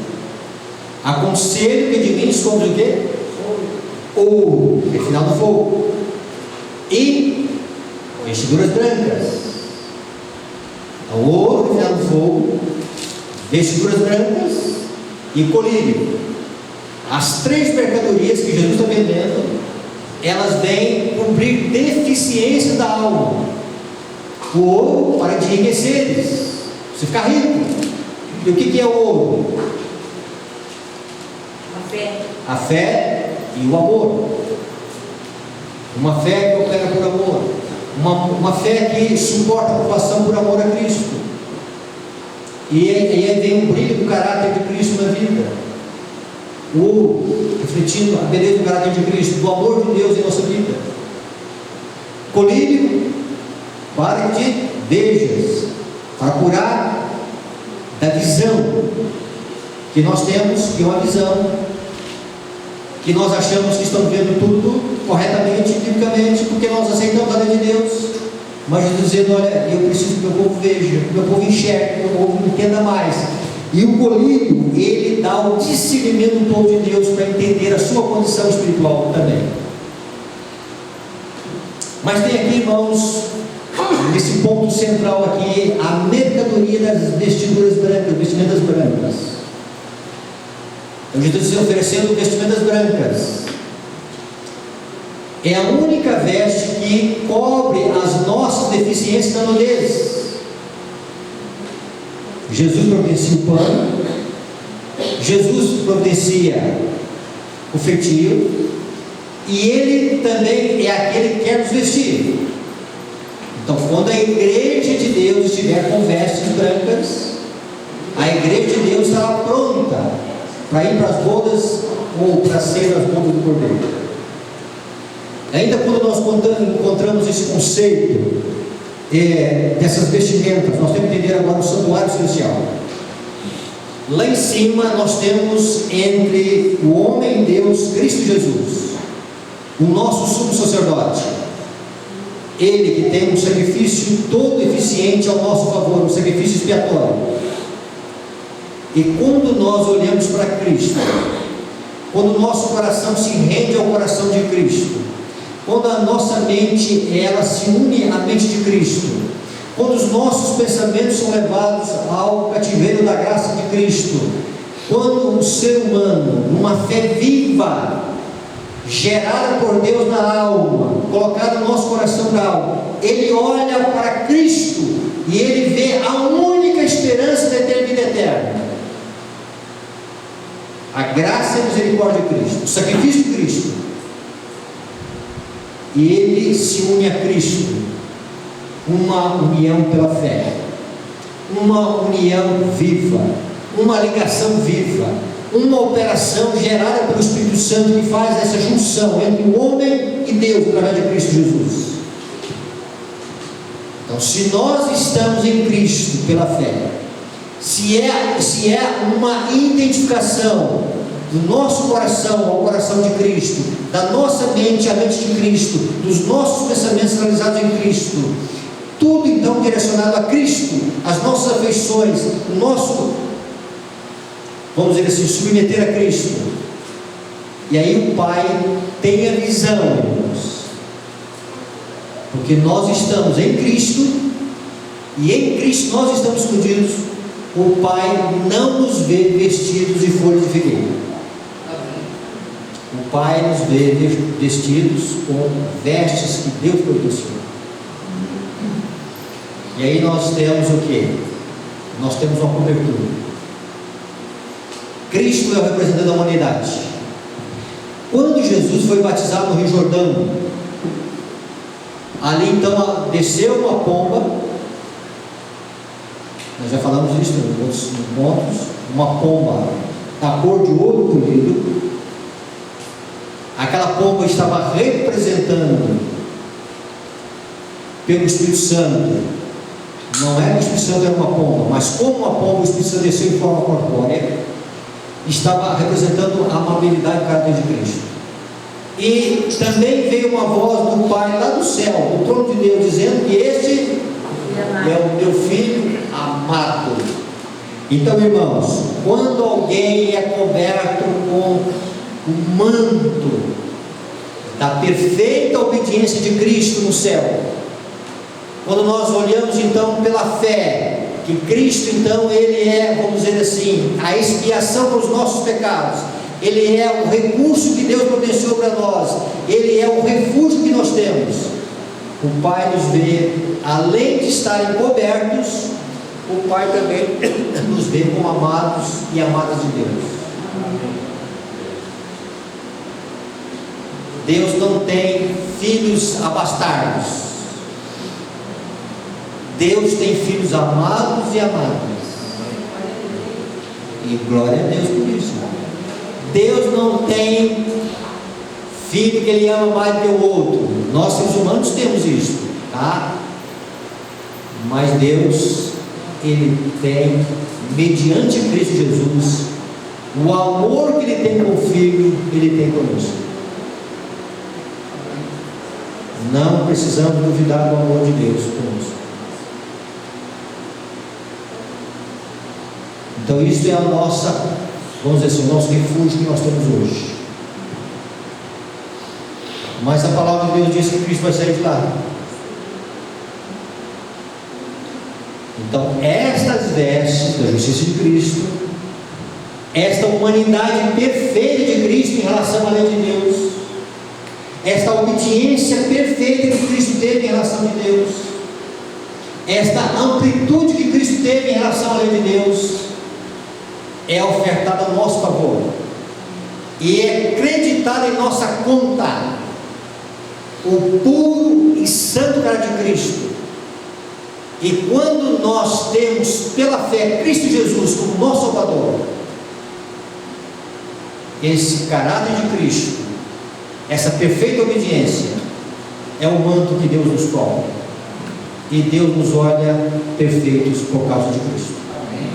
aconselho que de mim esconde o quê? Ouro, que é final do fogo, e vestiduras brancas. Então, ouro, final do fogo, vestiduras brancas e colírio. As três mercadorias que Jesus está vendendo, elas vêm cumprir deficiências da alma. O ouro para te enriqueceres, você ficar rico. E o que é o ouro? A fé. A fé e o amor. Uma fé que opera por amor, uma fé que suporta a provação por amor a Cristo. E aí vem um brilho do caráter de Cristo na vida. O ouro refletindo a beleza do caráter de Cristo, do amor de Deus em nossa vida. Colírio para que te vejas, para curar da visão que nós temos, que é uma visão que nós achamos que estamos vendo tudo corretamente, biblicamente, porque nós aceitamos a lei de Deus. Mas Jesus dizendo: olha, eu preciso que o meu povo veja, que o meu povo enxergue, que o meu povo entenda mais. E o colírio, ele dá o discernimento do povo de Deus para entender a sua condição espiritual também. Mas tem aqui, irmãos, nesse ponto central aqui, a mercadoria das vestiduras brancas, vestimentas brancas. Então Jesus está oferecendo vestimentas brancas. É a única veste que cobre as nossas deficiências da nudez. Jesus providencia o pano, Jesus providencia o feitio, e Ele também é aquele que quer nos vestir. Então, quando a igreja de Deus estiver com vestes brancas, a igreja de Deus estará pronta para ir para as bodas ou para ser as bodas do Cordeiro. Ainda quando nós encontramos esse conceito dessas vestimentas, nós temos que entender agora o santuário celestial. Lá em cima nós temos entre o homem e Deus, Cristo Jesus, o nosso sumo sacerdote, ele que tem um sacrifício todo eficiente ao nosso favor, um sacrifício expiatório. E quando nós olhamos para Cristo, quando o nosso coração se rende ao coração de Cristo, quando a nossa mente ela se une à mente de Cristo, quando os nossos pensamentos são levados ao cativeiro da graça de Cristo, quando o ser humano, numa fé viva, gerada por Deus na alma, colocada no nosso coração da alma, ele olha para Cristo e ele vê a única esperança de ter vida eterna. A graça e a misericórdia de Cristo, o sacrifício de Cristo. E ele se une a Cristo, uma união pela fé, uma união viva, uma ligação viva, uma operação gerada pelo Espírito Santo que faz essa junção entre o homem e Deus através de Cristo Jesus. Então, se nós estamos em Cristo pela fé, se é uma identificação do nosso coração ao coração de Cristo, da nossa mente à mente de Cristo, dos nossos pensamentos realizados em Cristo, tudo então direcionado a Cristo, as nossas afeições, o nosso, vamos dizer assim, submeter a Cristo. E aí o Pai tem a visão, irmãos, porque nós estamos em Cristo, e em Cristo nós estamos escondidos. O Pai não nos vê vestidos de folhas de figueira. O Pai nos vê vestidos com vestes que Deus proporcionou. E aí nós temos o que? Nós temos uma cobertura. Cristo é o representante da humanidade. Quando Jesus foi batizado no Rio Jordão, ali então desceu uma pomba. Nós já falamos isso em outros encontros. Uma pomba da cor de ouro polido. Aquela pomba estava representando pelo Espírito Santo. Não era o Espírito Santo, era uma pomba, mas como uma pomba, o Espírito Santo desceu em forma corpórea, estava representando a amabilidade do caráter de Cristo. E também veio uma voz do Pai lá do céu, do trono de Deus, dizendo que este é o meu filho amado. Então, irmãos, quando alguém é coberto com o manto da perfeita obediência de Cristo no céu, quando nós olhamos então pela fé, que Cristo então ele é, vamos dizer assim, a expiação para os nossos pecados, ele é o recurso que Deus providenciou para nós, ele é o refúgio que nós temos. O Pai nos vê, além de estarem cobertos, o Pai também nos vê como amados e amadas de Deus. Deus não tem filhos abastardos. Deus tem filhos amados e amadas. E glória a Deus por isso. Deus não tem filho que ele ama mais do que o outro. Nós, seres humanos, temos isso, tá? Mas Deus, ele tem, mediante Cristo Jesus, o amor que ele tem com o Filho, ele tem conosco. Não precisamos duvidar do amor de Deus conosco. Então isso é a nossa, vamos dizer assim, o nosso refúgio que nós temos hoje. Mas a palavra de Deus diz que Cristo vai sair de lá. Então estas vestes da justiça de Cristo, esta humanidade perfeita de Cristo em relação à lei de Deus, esta obediência perfeita que Cristo teve em relação a Deus, esta amplitude que Cristo teve em relação à lei de Deus, é ofertada a nosso favor e é acreditada em nossa conta o puro e santo caráter de Cristo, E quando nós temos pela fé Cristo Jesus como nosso Salvador, esse caráter de Cristo, essa perfeita obediência, é o manto que Deus nos cobre, e Deus nos olha perfeitos por causa de Cristo. Amém.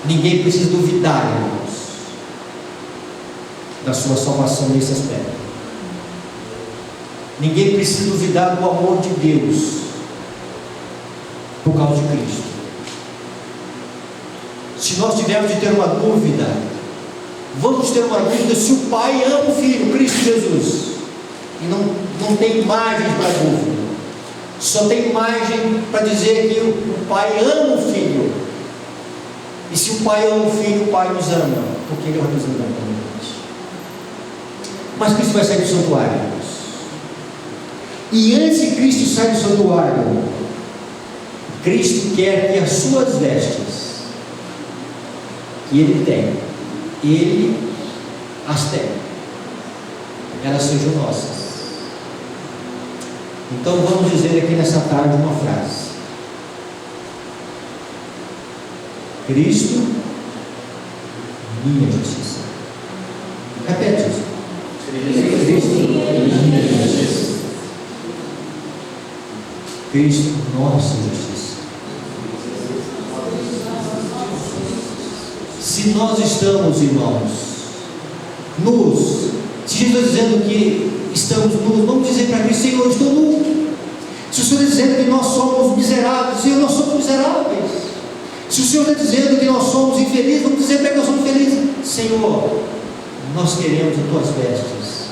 Ninguém precisa duvidar, irmãos, da sua salvação nesse aspecto. Ninguém precisa duvidar do amor de Deus por causa de Cristo. Se nós tivermos de ter uma dúvida, vamos ter uma dúvida se o Pai ama o Filho, Cristo Jesus, e não tem imagens para dúvida, só tem imagem para dizer que o Pai ama o Filho. E se o Pai ama o Filho, o Pai nos ama, porque Ele representa a humanidade. Mas Cristo vai sair do santuário, irmãos. E antes que Cristo saia do santuário, Cristo quer que as suas vestes, que Ele tem, Ele as tem, elas sejam nossas. Então vamos dizer aqui nessa tarde uma frase: Cristo, minha justiça. Repete isso. Cristo, minha justiça. Cristo, nossa justiça. Se nós estamos, irmãos, nus, se Jesus está dizendo que estamos nus, vamos dizer para Cristo: Senhor, eu estou nu. Se o Senhor está dizendo que nós somos miseráveis, Senhor, nós somos miseráveis. Se o Senhor está dizendo que nós somos infelizes, vamos dizer para que nós somos felizes: Senhor, nós queremos as tuas vestes.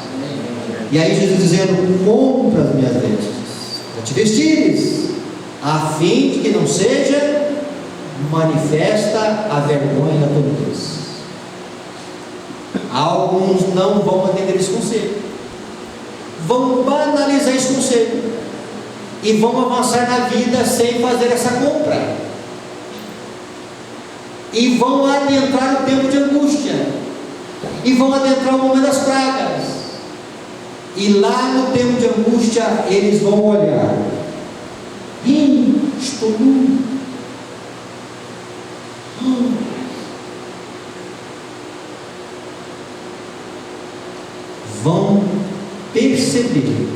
E aí Jesus dizendo: compra as minhas vestes, para te vestires, a fim de que não seja manifesta a vergonha da tua nudez. Alguns não vão atender esse conselho, vão banalizar esse conselho e vão avançar na vida sem fazer essa compra, e vão adentrar o tempo de angústia, e vão adentrar o momento das pragas, e lá no tempo de angústia eles vão olhar: estou nu. Vão perceber,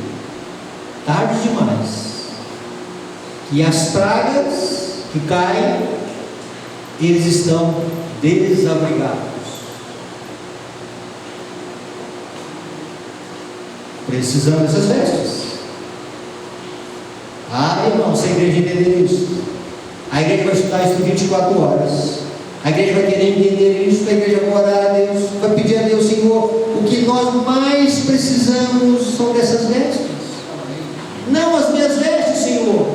tarde demais, que as pragas que caem, eles estão desabrigados. Precisamos dessas vestes. Irmão, se a igreja entender isso, a igreja vai estudar isso 24 horas. A igreja vai querer entender isso, a igreja vai orar a Deus, vai pedir a Deus: Senhor, o que nós mais precisamos são dessas vestes. Não as minhas vestes, Senhor.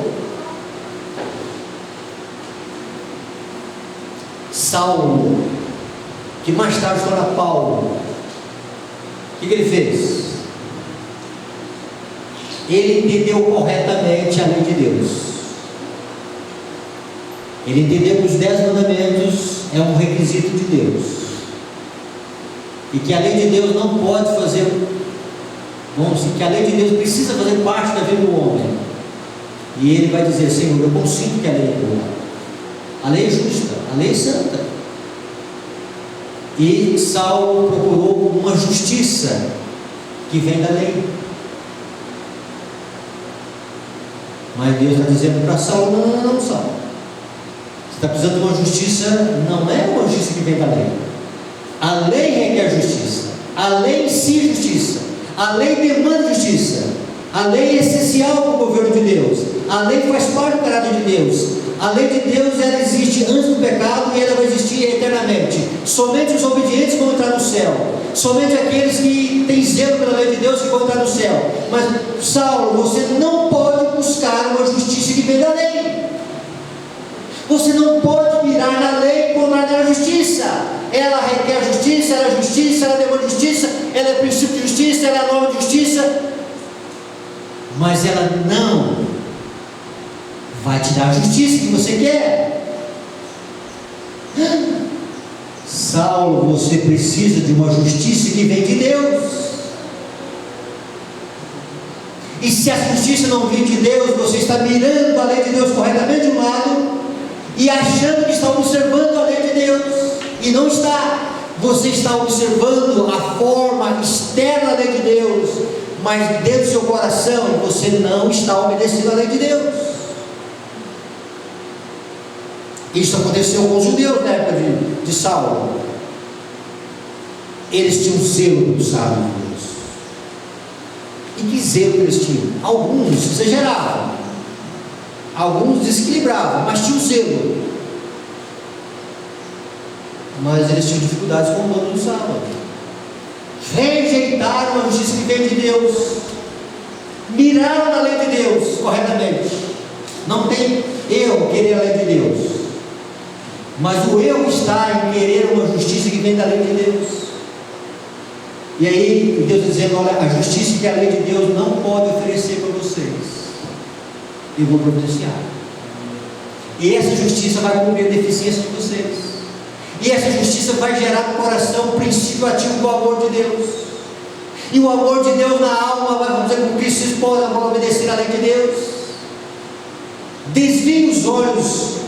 Saulo, que mais tarde se torna Paulo, o que ele fez? Ele entendeu corretamente a lei de Deus. Ele entendeu que os 10 mandamentos é um requisito de Deus, e que a lei de Deus não pode fazer, que a lei de Deus precisa fazer parte da vida do homem. E ele vai dizer: Senhor, eu consigo que a lei é boa, a lei é justa, a lei é santa. E Saulo procurou uma justiça que vem da lei, mas Deus está dizendo para Saulo: não, Saulo, está precisando de uma justiça, não é uma justiça que vem da lei. A lei requer justiça, a lei em si é justiça, a lei demanda justiça, a lei é essencial para o governo de Deus, a lei faz parte do caráter de Deus. A lei de Deus, ela existe antes do pecado e ela vai existir eternamente. Somente os obedientes vão entrar no céu, somente aqueles que têm zelo pela lei de Deus que vão entrar no céu. Mas Saulo, você não pode buscar uma justiça que vem da lei. Você não pode mirar na lei e encontrar na justiça. Ela requer justiça, ela é justiça, ela demanda justiça, ela é princípio de justiça, ela é norma de justiça, mas ela não vai te dar a justiça que você quer. Saulo, você precisa de uma justiça que vem de Deus. E se a justiça não vir de Deus, você está mirando a lei de Deus corretamente de um lado e achando que está observando a lei de Deus, e não está. Você está observando a forma externa da lei de Deus, mas dentro do seu coração você não está obedecendo a lei de Deus. Isso aconteceu com os judeus na época de Saulo. Eles tinham zelo pelo sábado de Deus. E que zelo eles tinham? Alguns exageravam, alguns desequilibravam, mas tinham zelo. Mas eles tinham dificuldades com o dono do sábado. Rejeitaram a justiça que vem de Deus, miraram na lei de Deus corretamente. Não tem erro querer a lei de Deus, mas o erro está em querer uma justiça que vem da lei de Deus. E aí Deus dizendo: olha, a justiça que a lei de Deus não pode oferecer para vocês, eu vou providenciar. E essa justiça vai cobrir a deficiência de vocês. E essa justiça vai gerar no coração o princípio ativo do amor de Deus. E o amor de Deus na alma vai fazer com que vocês possam obedecer à lei de Deus. Desviem os olhos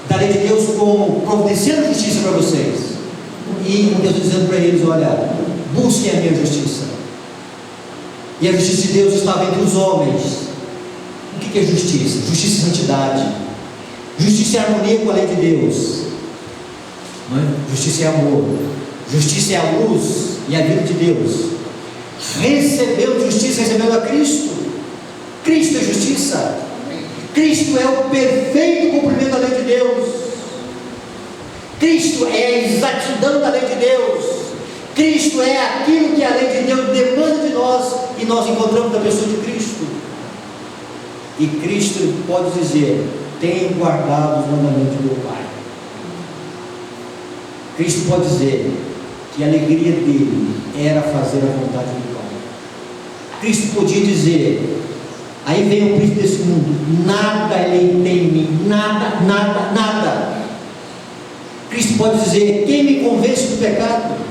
da lei de Deus como providenciando justiça para vocês. E Deus dizendo para eles: olha, busquem a minha justiça. E a justiça de Deus estava entre os homens. O que é justiça? Justiça e santidade. Justiça é harmonia com a lei de Deus. Justiça é amor, justiça é a luz e a vida de Deus. Recebeu justiça, recebendo a Cristo. Cristo é justiça. Cristo é o perfeito cumprimento da lei de Deus. Cristo é a exatidão da lei de Deus. Cristo é aquilo que a lei de Deus demanda de nós, e nós encontramos na pessoa de Cristo. E Cristo pode dizer: tenho guardado os mandamentos do meu Pai. Cristo pode dizer que a alegria dele era fazer a vontade do Pai. Cristo podia dizer: aí vem o príncipe desse mundo, nada ele tem em mim, nada, nada, nada. Cristo pode dizer: quem me convence do pecado?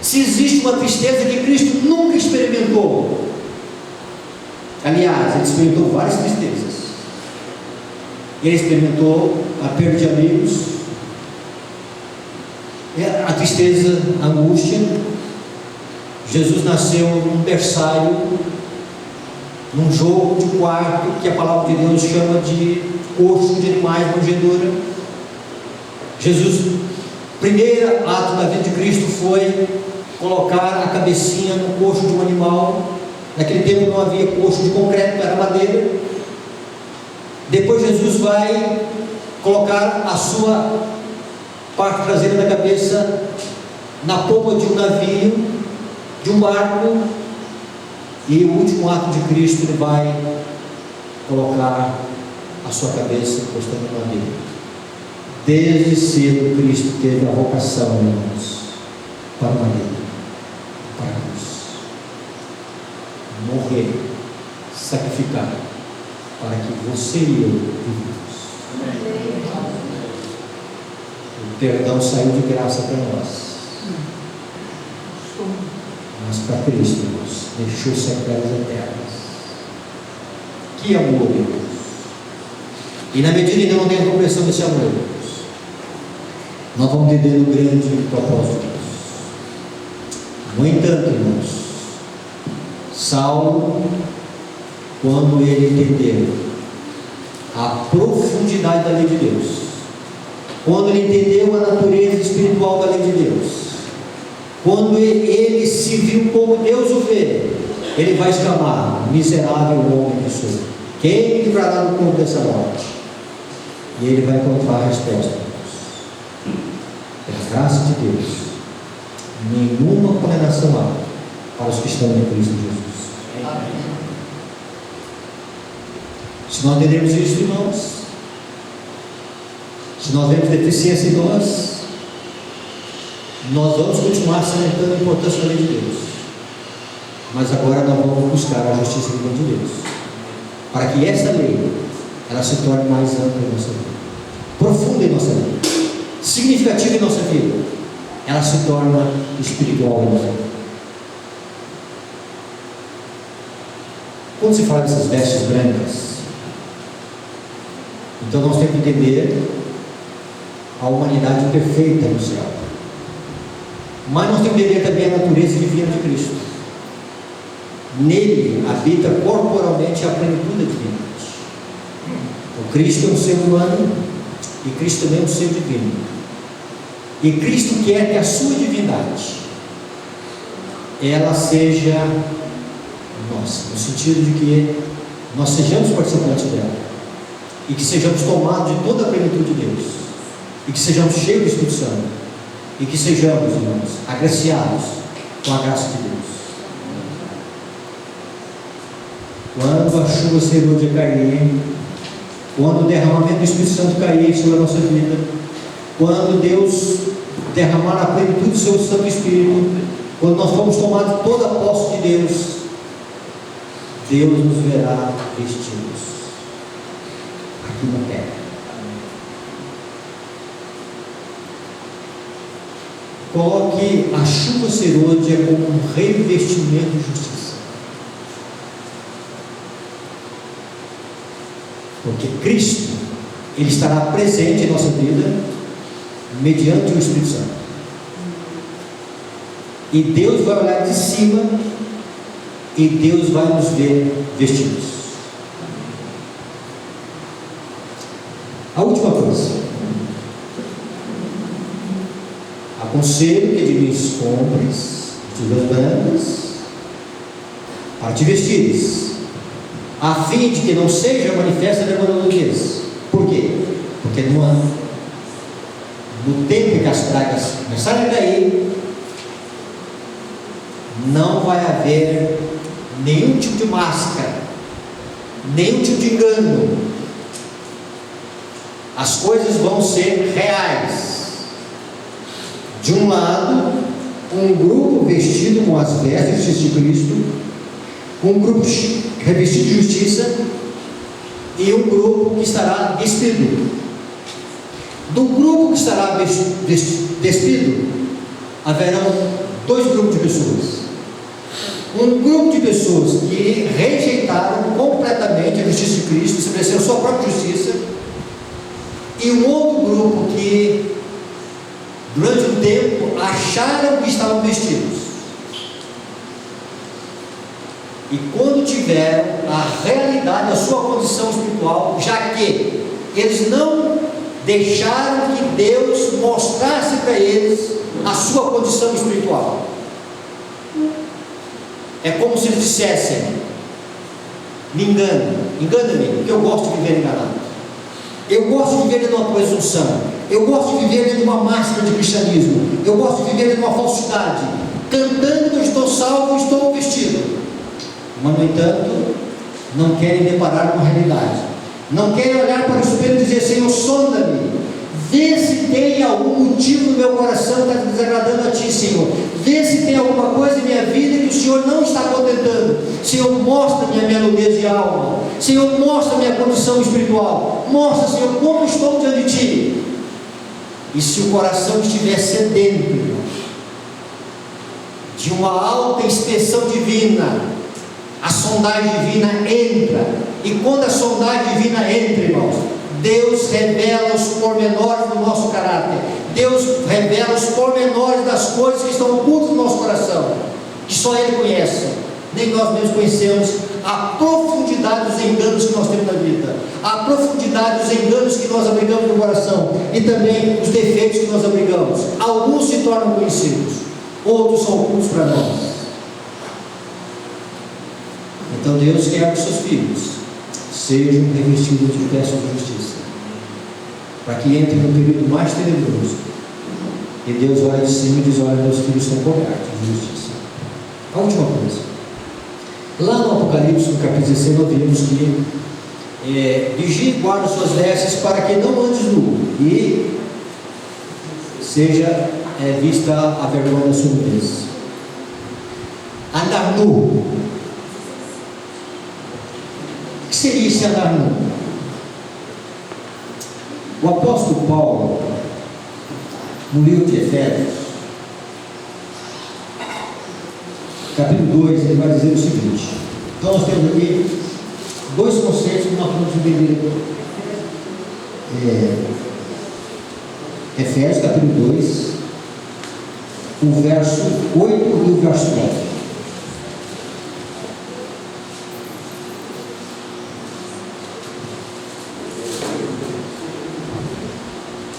Se existe uma tristeza que Cristo nunca experimentou, aliás, ele experimentou várias tristezas. Ele experimentou a perda de amigos, a tristeza, a angústia. Jesus nasceu num berçário, num jogo de quarto, que a palavra de Deus chama de coxo de animais, manjedoura. Jesus, primeiro ato da vida de Cristo foi colocar a cabecinha no coxo de um animal. Naquele tempo não havia coxo de concreto, era madeira. Depois Jesus vai colocar a sua parte traseira da cabeça na polpa de um navio, de um barco. E o último ato de Cristo, ele vai colocar a sua cabeça encostando no madeira. Desde cedo Cristo teve a vocação, irmãos, para o madeira, para a cruz, morrer, sacrificar, para que você e eu vivamos. O perdão saiu de graça para nós, mas para Cristo, irmãos, deixou sequelas eternas. Que amor, irmãos! E na medida em que eu não tenho compreensão desse amor, irmãos, nós vamos entender o grande propósito de Deus. No entanto, irmãos, Saulo, quando ele entendeu a profundidade da lei de Deus, quando ele entendeu a natureza espiritual da lei de Deus, quando ele se viu como Deus o vê, ele vai exclamar: miserável homem que sou, quem me livrará do corpo dessa morte? E ele vai encontrar a resposta: pela graça de Deus, nenhuma condenação há para os que estão em Cristo Jesus. Amém. Se nós entendemos isso, irmãos, se nós vemos deficiência em nós vamos continuar salientando a importância da lei de Deus, mas agora nós vamos buscar a justiça que vem de Deus, para que essa lei ela se torne mais ampla em nossa vida, profunda em nossa vida, significativa em nossa vida, ela se torna espiritual em nossa vida. Quando se fala dessas vestes brancas, então nós temos que entender a humanidade perfeita no céu. Mas nós temos que entender também a natureza divina de Cristo. Nele habita corporalmente a plenitude da divindade. O Cristo é um ser humano e Cristo também é um ser divino. E Cristo quer que a sua divindade ela seja nossa, no sentido de que nós sejamos participantes dela e que sejamos tomados de toda a plenitude de Deus e que sejamos cheios do Espírito Santo e que sejamos, irmãos, agraciados com a graça de Deus. Quando a chuva serôdia cair, quando o derramamento do Espírito Santo cair sobre a nossa vida, quando Deus derramar a plenitude do seu Santo Espírito, quando nós formos tomados toda a posse de Deus, Deus nos verá vestidos aqui na terra. Coloque a chuva serôdia como um revestimento de justiça, porque Cristo, Ele estará presente em nossa vida mediante o Espírito Santo, e Deus vai olhar de cima e Deus vai nos ver vestidos. A última coisa, aconselho que de mim compres vestiduras brancas para te vestires, a fim de que não seja manifesta a vergonha da nudez. Por quê? Porque no tempo que as pragas começarem a cair, não vai haver nenhum tipo de máscara, nenhum tipo de engano. As coisas vão ser reais. De um lado, um grupo vestido com as vestes de Cristo, um grupo revestido de justiça e um grupo que estará despido. Do grupo que estará despido, haverão dois grupos de pessoas. Um grupo de pessoas que rejeitaram completamente a justiça de Cristo, estabeleceram sua própria justiça, e um outro grupo que durante um tempo acharam que estavam vestidos, e quando tiveram a realidade da sua condição espiritual, já que eles não deixaram que Deus mostrasse para eles a sua condição espiritual, é como se eles dissessem: me engana-me, porque eu gosto de viver enganado, eu gosto de viver dentro de uma presunção, eu gosto de viver dentro de uma máscara de cristianismo, eu gosto de viver dentro de uma falsidade, cantando que eu estou salvo e estou vestido, mas no entanto não querem deparar com a realidade, não querem olhar para o espelho e dizer: Senhor, sonda-me, vê se tem algum motivo no meu coração que está desagradando a Ti, Senhor, vê se tem alguma coisa em minha vida que o Senhor não está contentando. Senhor, mostra-me a minha nudez de alma, Senhor, mostra a minha condição espiritual, mostra, Senhor, como estou diante de Ti. E se o coração estiver sedento de uma alta inspeção divina, a sondagem divina entra, e quando a sondagem divina entra, irmãos, Deus revela os pormenores do nosso caráter, Deus revela os pormenores das coisas que estão ocultas no nosso coração, que só Ele conhece, nem nós mesmos conhecemos a profundidade dos enganos que nós temos na vida, a profundidade dos enganos que nós abrigamos no coração, e também os defeitos que nós abrigamos. Alguns se tornam conhecidos, outros são ocultos para nós. Então Deus quer que seus filhos sejam revestidos de vestes de justiça, para que entrem no período mais tenebroso, e Deus olha de cima e diz: olha, meus filhos estão cobertos de justiça. A última coisa, lá no Apocalipse, no capítulo 16, nós vimos que vigie e guarda suas vestes para que não andes nu e seja vista a vergonha da sua nudez. Andar nu, o que seria esse andar nu? O apóstolo Paulo, no livro de Efésios, capítulo 2, ele vai dizer o seguinte: Então nós temos aqui dois conceitos que nós vamos entender. Efésios capítulo 2, o verso 8 e o verso 9.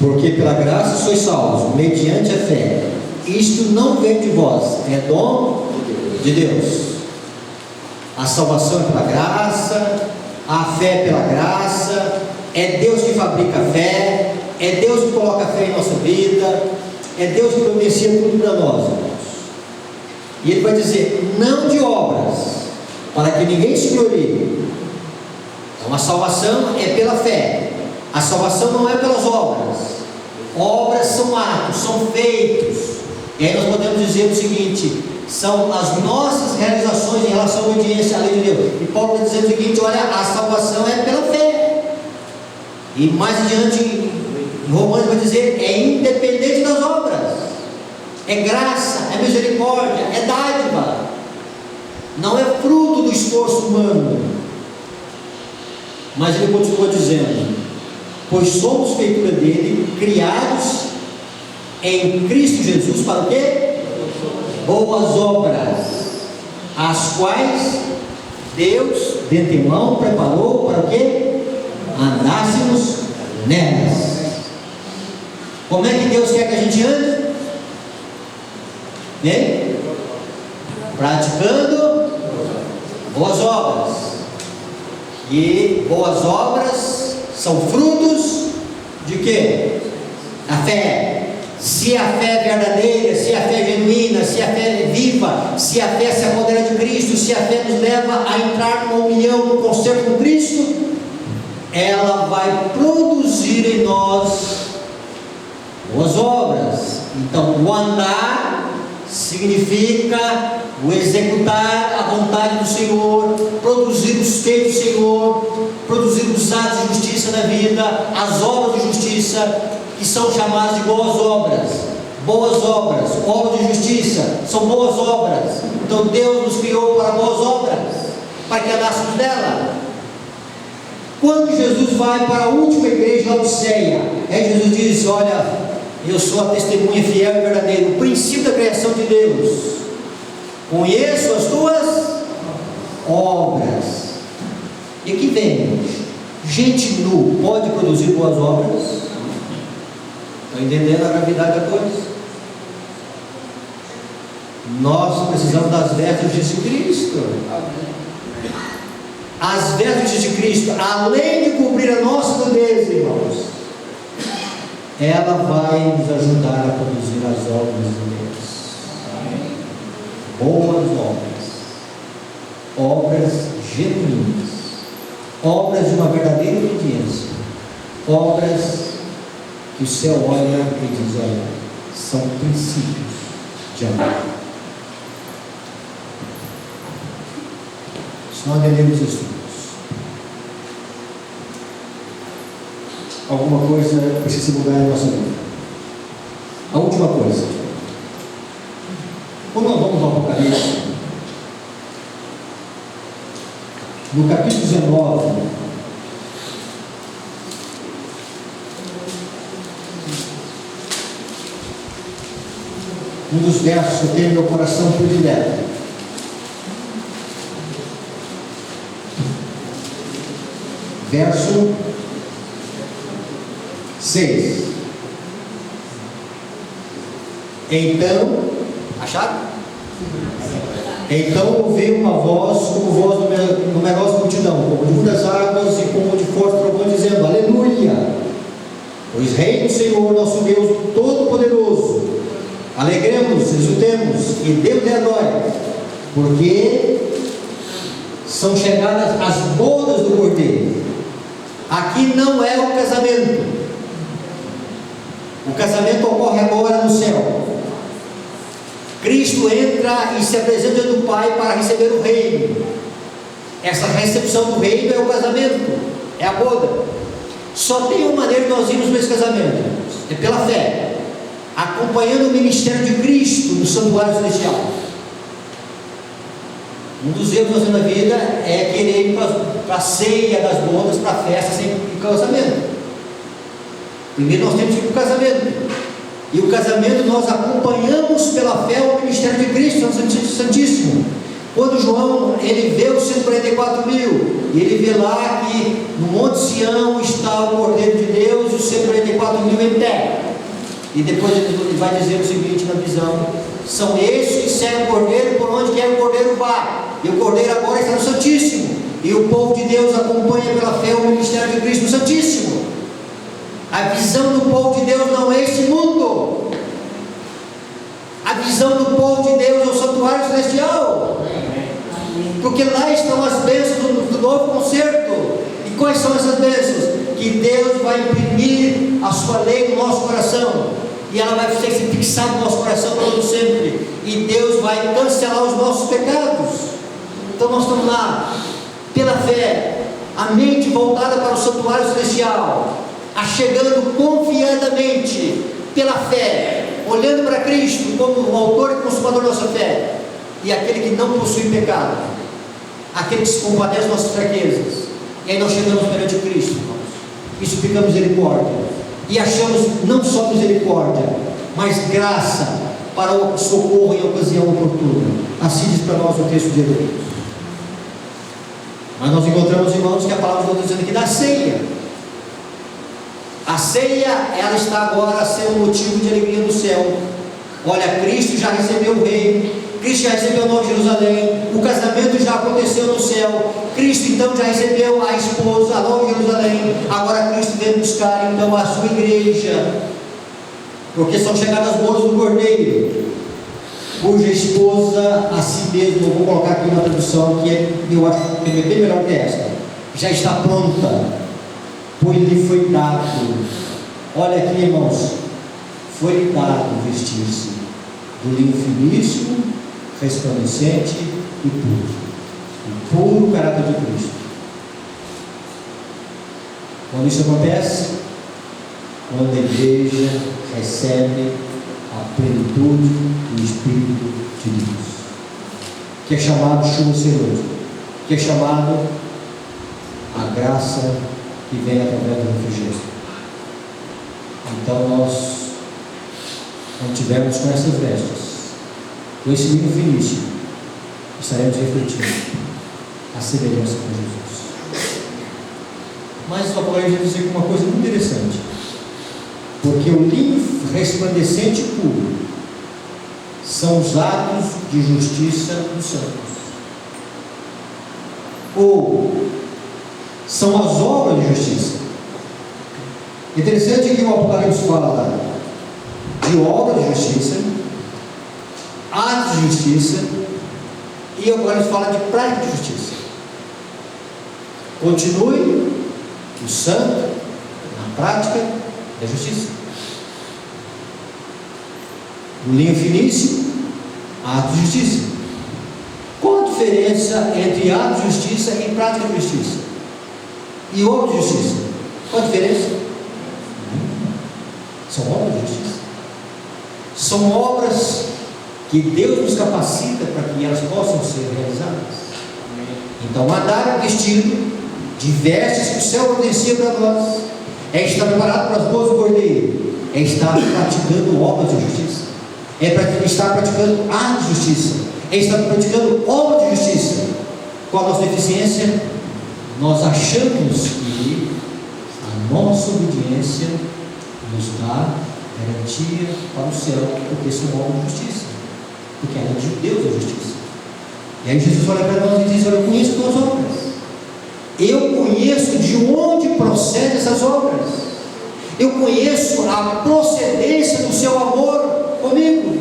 Porque pela graça sois salvos, mediante a fé. Isto não vem de vós, é dom de Deus. A salvação é pela graça, a fé é pela graça, é Deus que fabrica a fé, é Deus que coloca a fé em nossa vida, é Deus que providencia tudo para nós, irmãos. E Ele vai dizer, não de obras, para que ninguém se glorie. Então a salvação é pela fé, a salvação não é pelas obras. Obras são atos, são feitos. E aí nós podemos dizer o seguinte: são as nossas realizações em relação à obediência à lei de Deus. E Paulo está dizendo o seguinte: olha, a salvação é pela fé. E mais adiante em Romanos vai dizer: é independente das obras, é graça, é misericórdia, é dádiva, não é fruto do esforço humano. Mas ele continua dizendo: pois somos feitura dele, criados em Cristo Jesus para o quê? Boas obras, as quais Deus de antemão preparou para o quê? Andássemos nelas. Como é que Deus quer que a gente ande? Né? Praticando boas obras. E boas obras são frutos de quê? A fé. Se a fé é verdadeira, se a fé é genuína, se a fé é viva, se a fé se apodera de Cristo, se a fé nos leva a entrar numa união, num concerto com Cristo, ela vai produzir em nós boas obras. Então, o andar significa o executar a vontade do Senhor, produzir os feitos do Senhor, produzir os atos de justiça na vida, as obras de justiça, que são chamadas de boas obras. Boas obras, obras de justiça, são boas obras. Então Deus nos criou para boas obras, para que andássemos nela. Quando Jesus vai para a última igreja da Laodiceia, Jesus diz: olha, eu sou a testemunha fiel e verdadeira, o princípio da criação de Deus. Conheço as tuas obras. E aqui vem: gente nu pode produzir boas obras? Estão entendendo a gravidade da coisa? Nós precisamos das vestes de Jesus Cristo. As vestes de Cristo, além de cobrir a nossa nudez, irmãos, ela vai nos ajudar a produzir as obras de Deus. Boas obras, obras genuínas, obras de uma verdadeira obediência, obras que o céu olha e diz: olha, são princípios de amor. Se nós entendemos isso, alguma coisa precisa mudar em nossa vida. A última coisa, quando nós vamos ao Apocalipse, no capítulo 19, um dos versos que eu tenho no meu coração predileto. Verso 6. Então, acharam? Então ouvi uma voz, como voz de numerosa multidão, como de muitas águas e como de forte trovão, dizendo: aleluia! Pois Rei do Senhor, nosso Deus Todo-Poderoso, alegremos, exultemos e demos-lhe a glória, porque são chegadas as bodas do Cordeiro. Aqui não é o casamento. O casamento ocorre agora no céu. Cristo entra e se apresenta do Pai para receber o reino. Essa recepção do reino é o casamento, é a boda. Só tem uma maneira de nós irmos para esse casamento: é pela fé, acompanhando o ministério de Cristo no santuário celestial. Um dos erros da nossa vida é querer ir para a ceia das bodas, para a festa sem ir para o casamento. Primeiro nós temos que ir para o casamento. E o casamento nós acompanhamos pela fé o ministério de Cristo, Santíssimo. Quando João, ele vê os 144 mil, e ele vê lá que no Monte Sião está o Cordeiro de Deus e os 144 mil em pé. E depois ele vai dizer o seguinte na visão: são esses que seguem o Cordeiro por onde quer o Cordeiro vá. E o Cordeiro agora está no Santíssimo. E o povo de Deus acompanha pela fé o ministério de Cristo no Santíssimo. A visão do povo de Deus não é este mundo. A visão do povo de Deus é o santuário celestial. Porque lá estão as bênçãos do novo concerto. E quais são essas bênçãos? Que Deus vai imprimir a sua lei no nosso coração. E ela vai ser fixada no nosso coração para todo sempre. E Deus vai cancelar os nossos pecados. Então nós estamos lá, pela fé, a mente voltada para o santuário celestial, achegando confiadamente, pela fé, olhando para Cristo como o autor e consumador da nossa fé, e aquele que não possui pecado, aquele que se compadece das nossas fraquezas. E aí nós chegamos perante Cristo, irmãos, e suplicamos misericórdia, e achamos não só misericórdia, mas graça para o socorro em ocasião oportuna. Assim diz para nós o texto de Hebreus. Mas nós encontramos, irmãos, que a palavra está dizendo aqui da ceia. A ceia, ela está agora a ser um motivo de alegria no céu. Olha, Cristo já recebeu o rei, Cristo já recebeu a Nova Jerusalém, o casamento já aconteceu no céu, Cristo então já recebeu a esposa, a Nova Jerusalém. Agora Cristo vem buscar então a sua igreja, porque são chegadas as bodas do Cordeiro, cuja esposa a si mesmo, eu vou colocar aqui uma tradução que eu acho que é bem melhor que esta, já está pronta, pois lhe foi dado. Olha aqui, irmãos, foi dado vestir-se do linho finíssimo, resplandecente e puro, o puro caráter de Cristo. Quando isso acontece, quando a igreja recebe a plenitude do Espírito de Deus, que é chamado chuva celoso, que é chamado a graça que vem através do refrigério. Então nós, quando tivermos com essas vestes, com esse linho finíssimo, estaremos refletindo a semelhança com Jesus. Mas o Apocalipse vai dizer uma coisa muito interessante, porque o linho resplandecente e puro são os atos de justiça dos santos, ou são as obras de justiça. Interessante que o Apocalipse fala de obras de justiça, atos de justiça, e o Apocalipse fala de prática de justiça. Continue o santo na prática da justiça. O linho finíssimo, atos de justiça. Qual a diferença entre atos de justiça e prática de justiça? E obras de justiça? Qual a diferença? São obras de justiça. São obras que Deus nos capacita para que elas possam ser realizadas. Então, andar vestido de vestes que o céu providencia para nós é estar preparado para as boas do Cordeiro, é estar praticando obras de justiça, é estar praticando atos de justiça, é estar praticando obras de justiça. Com a nossa deficiência, nós achamos que a nossa obediência nos dá garantia para o céu, porque são obras de justiça, porque ela é de Deus a justiça. E aí Jesus olha para nós e diz: olha, eu conheço as tuas obras, eu conheço de onde procedem essas obras, eu conheço a procedência do seu amor comigo.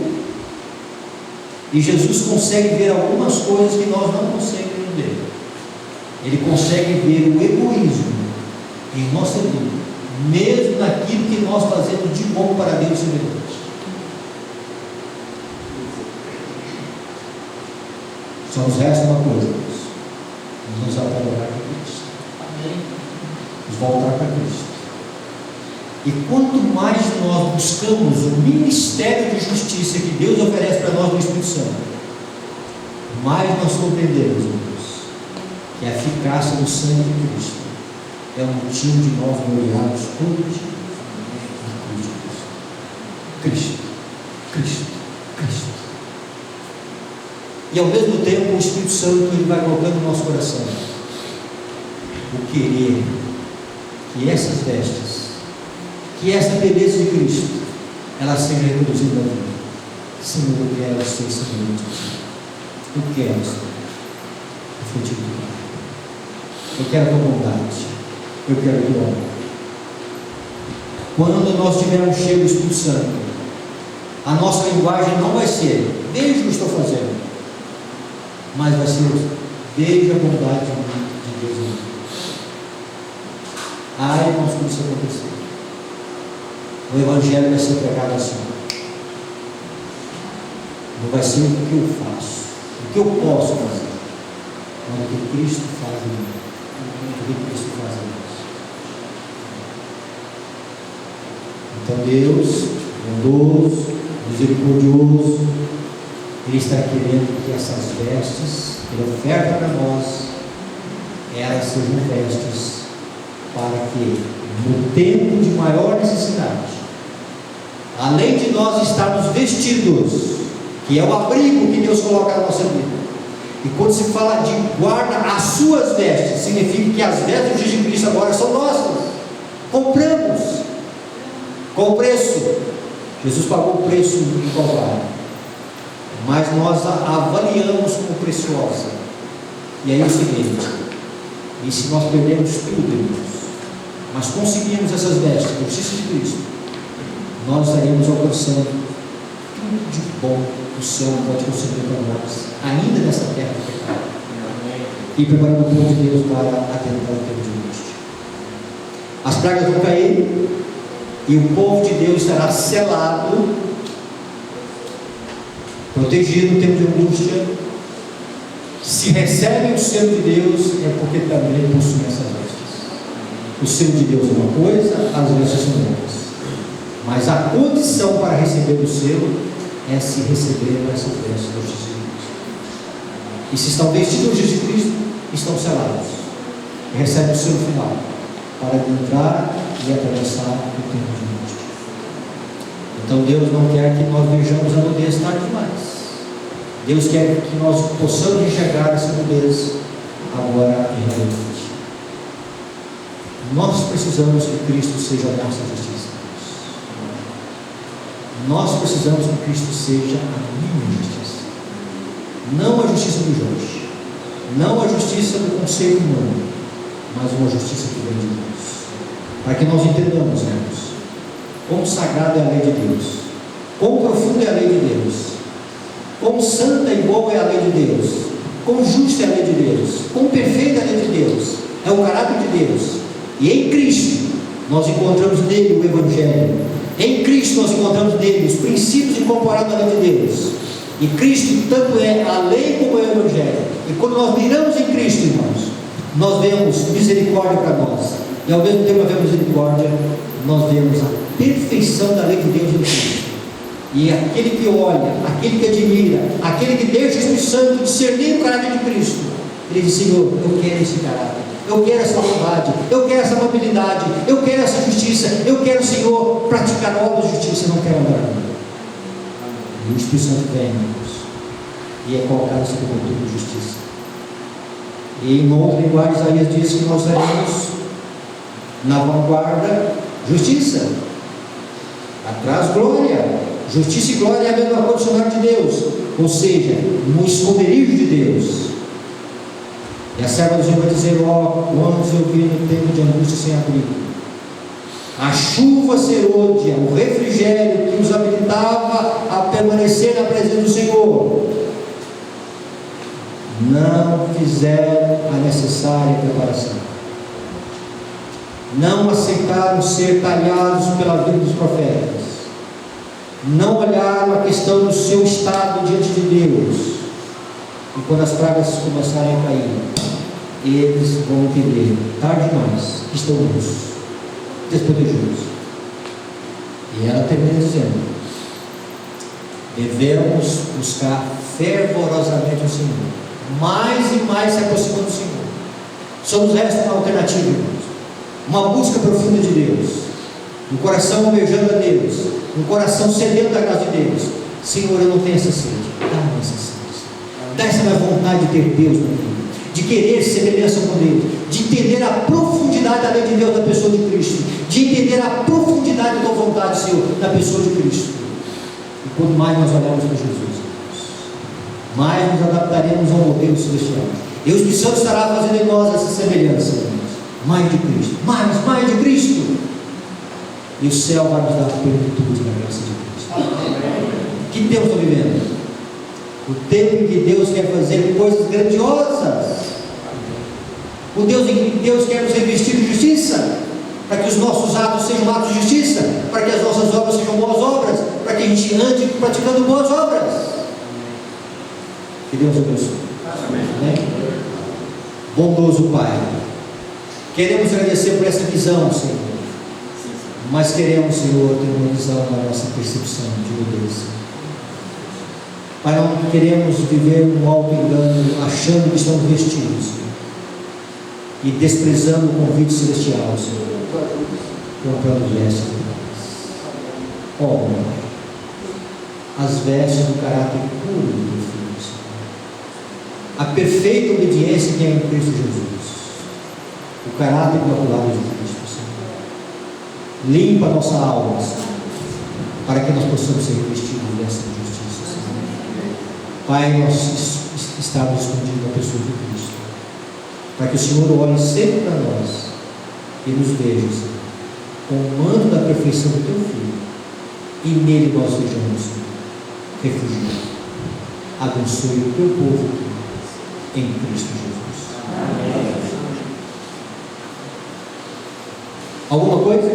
E Jesus consegue ver algumas coisas que nós não conseguimos ver. Ele consegue ver o egoísmo em nossa vida, mesmo naquilo que nós fazemos de bom para Deus e Deus. Só nos resta uma coisa: nos apegar para Cristo, nos voltar para Cristo. E quanto mais nós buscamos o ministério de justiça que Deus oferece para nós no Espírito Santo, mais nós compreendemos, irmãos, que a eficácia do sangue de Cristo é um motivo de nós gloriarmos todos os dias na cruz de Cristo. Cristo, Cristo. E ao mesmo tempo o Espírito Santo ele vai colocando no nosso coração o querer que essas vestes, que essa beleza de Cristo, ela seja reproduzida na vida. Senhor, eu quero ser semelhante a Ti. Eu quero ser refletido do Pai. Eu quero a Tua bondade. Eu quero o Teu amor. Quando nós estivermos cheios do Espírito Santo, a nossa linguagem não vai ser veja o que estou fazendo, mas vai ser veja a bondade de Deus em mim. Ai, irmãos, como isso acontecer. O Evangelho vai ser pregado assim. Não vai ser o que eu faço, o que eu posso fazer, mas o que Cristo faz em mim, o que Cristo faz em nós. Então Deus, bondoso, misericordioso, Ele está querendo que essas vestes que Ele oferta para nós, elas sejam vestes para que no tempo de maior necessidade, além de nós estarmos vestidos, que é o abrigo que Deus coloca na nossa vida, e quando se fala de guarda as suas vestes, significa que as vestes de Cristo agora são nossas, compramos com preço. Jesus pagou o preço em Calvário, mas nós a avaliamos como preciosa. E aí é o seguinte: e se nós perdemos tudo, irmãos, mas conseguimos essas vestes, a justiça de Cristo, nós estaremos alcançando tudo de bom que o céu pode conceder para nós, ainda nessa terra de pecado, e preparando o povo de Deus para atender o tempo de angústia. As pragas vão cair, e o povo de Deus estará selado, protegido no tempo de angústia. Se recebem o selo de Deus, é porque também possuem essas vestes. O selo de Deus é uma coisa, as vestes são outras, mas a condição para receber o selo é se receber essas vestes da justiça de Cristo. E se estão vestidos da justiça de Cristo, estão selados e recebem o selo final para entrar e atravessar o tempo de angústia. Então Deus não quer que nós vejamos a nudez tarde demais. Deus quer que nós possamos enxergar essa nudez agora em realidade. Nós precisamos que Cristo seja a nossa justiça. Nós precisamos que Cristo seja a minha justiça, não a justiça do Jorge, não a justiça do conceito humano, mas uma justiça que vem de Deus, para que nós entendamos, irmãos, quão sagrada é a lei de Deus, quão profunda é a lei de Deus, quão santa e boa é a lei de Deus, quão justa é a lei de Deus, quão perfeita é a lei de Deus, é o caráter de Deus. E em Cristo nós encontramos nele o Evangelho. Em Cristo nós encontramos nele os princípios incorporados na lei de Deus. E Cristo tanto é a lei como é o Evangelho. E quando nós miramos em Cristo, irmãos, nós vemos misericórdia para nós. E ao mesmo tempo que vemos misericórdia, nós vemos a perfeição da lei de Deus em Cristo. E aquele que olha, aquele que admira, aquele que deixa o Espírito Santo discernir o caráter de Cristo, ele diz: Senhor, eu quero esse caráter, eu quero essa bondade, eu quero essa amabilidade, eu quero essa justiça, eu quero, Senhor, praticar obras de justiça, eu não quero andar na vida. E o Espírito Santo vem, irmãos, e é colocado essa cobertura de justiça. E em outra linguagem, Isaías diz que nós estaremos na vanguarda, justiça, atrás, glória. Justiça e glória é a mesma coisa do dicionário de Deus, ou seja, no esconderijo de Deus. E a serva do Senhor vai dizer: ó, quando eu vi no tempo de angústia sem abrigo, a chuva serôdia, o refrigério que os habilitava a permanecer na presença do Senhor, não fizeram a necessária preparação, não aceitaram ser talhados pela vida dos profetas, não olharam a questão do seu estado diante de Deus. E quando as pragas começarem a cair, eles vão entender, tarde demais, que estão nus, desprotegidos. E ela termina dizendo: devemos buscar fervorosamente ao Senhor, mais e mais se aproximando do Senhor. Só nos resta uma alternativa, irmãos, uma busca profunda de Deus, um coração almejando a Deus, um coração sedento da casa de Deus. Senhor, eu não tenho essa sede, dá-me essa sede, dá essa minha vontade de ter Deus na vida, de querer semelhança com Deus, de entender a profundidade da lei de Deus na pessoa de Cristo, de entender a profundidade da tua vontade, Senhor, na pessoa de Cristo. E quanto mais nós olhamos para Jesus, mais nos adaptaremos ao modelo celestial. E o Espírito Santo estará fazendo em nós essa semelhança, irmãos. Mais de Cristo, mais de Cristo. E o céu vai nos dar a plenitude da graça de Cristo. Que Deus está vivendo? O tempo em que Deus quer fazer coisas grandiosas. O Deus em que Deus quer nos revestir de justiça, para que os nossos atos sejam atos de justiça, para que as nossas obras sejam boas obras, para que a gente ande praticando boas obras. Que Deus abençoe. Amém? Bondoso Pai, queremos agradecer por essa visão, Senhor, mas queremos, Senhor, ter uma visão da nossa percepção de Deus. Pai, não queremos viver um auto-engano, achando que estamos vestidos, Senhor, e desprezando o convite celestial, Senhor, comprando vestes de paz. Oh, as vestes do caráter puro do teu Filho, Senhor. A perfeita obediência que é em Cristo Jesus. O caráter imaculado de Cristo, Senhor. Limpa a nossa alma, Senhor, para que nós possamos ser revestidos dessa justiça, Senhor. Pai, nós estamos escondidos na pessoa de Cristo, para que o Senhor olhe sempre para nós e nos veja, Senhor, com o manto da perfeição do teu Filho, e nele nós sejamos, Senhor, refugiados. Abençoe o teu povo em Cristo Jesus. Amém. Alguma coisa?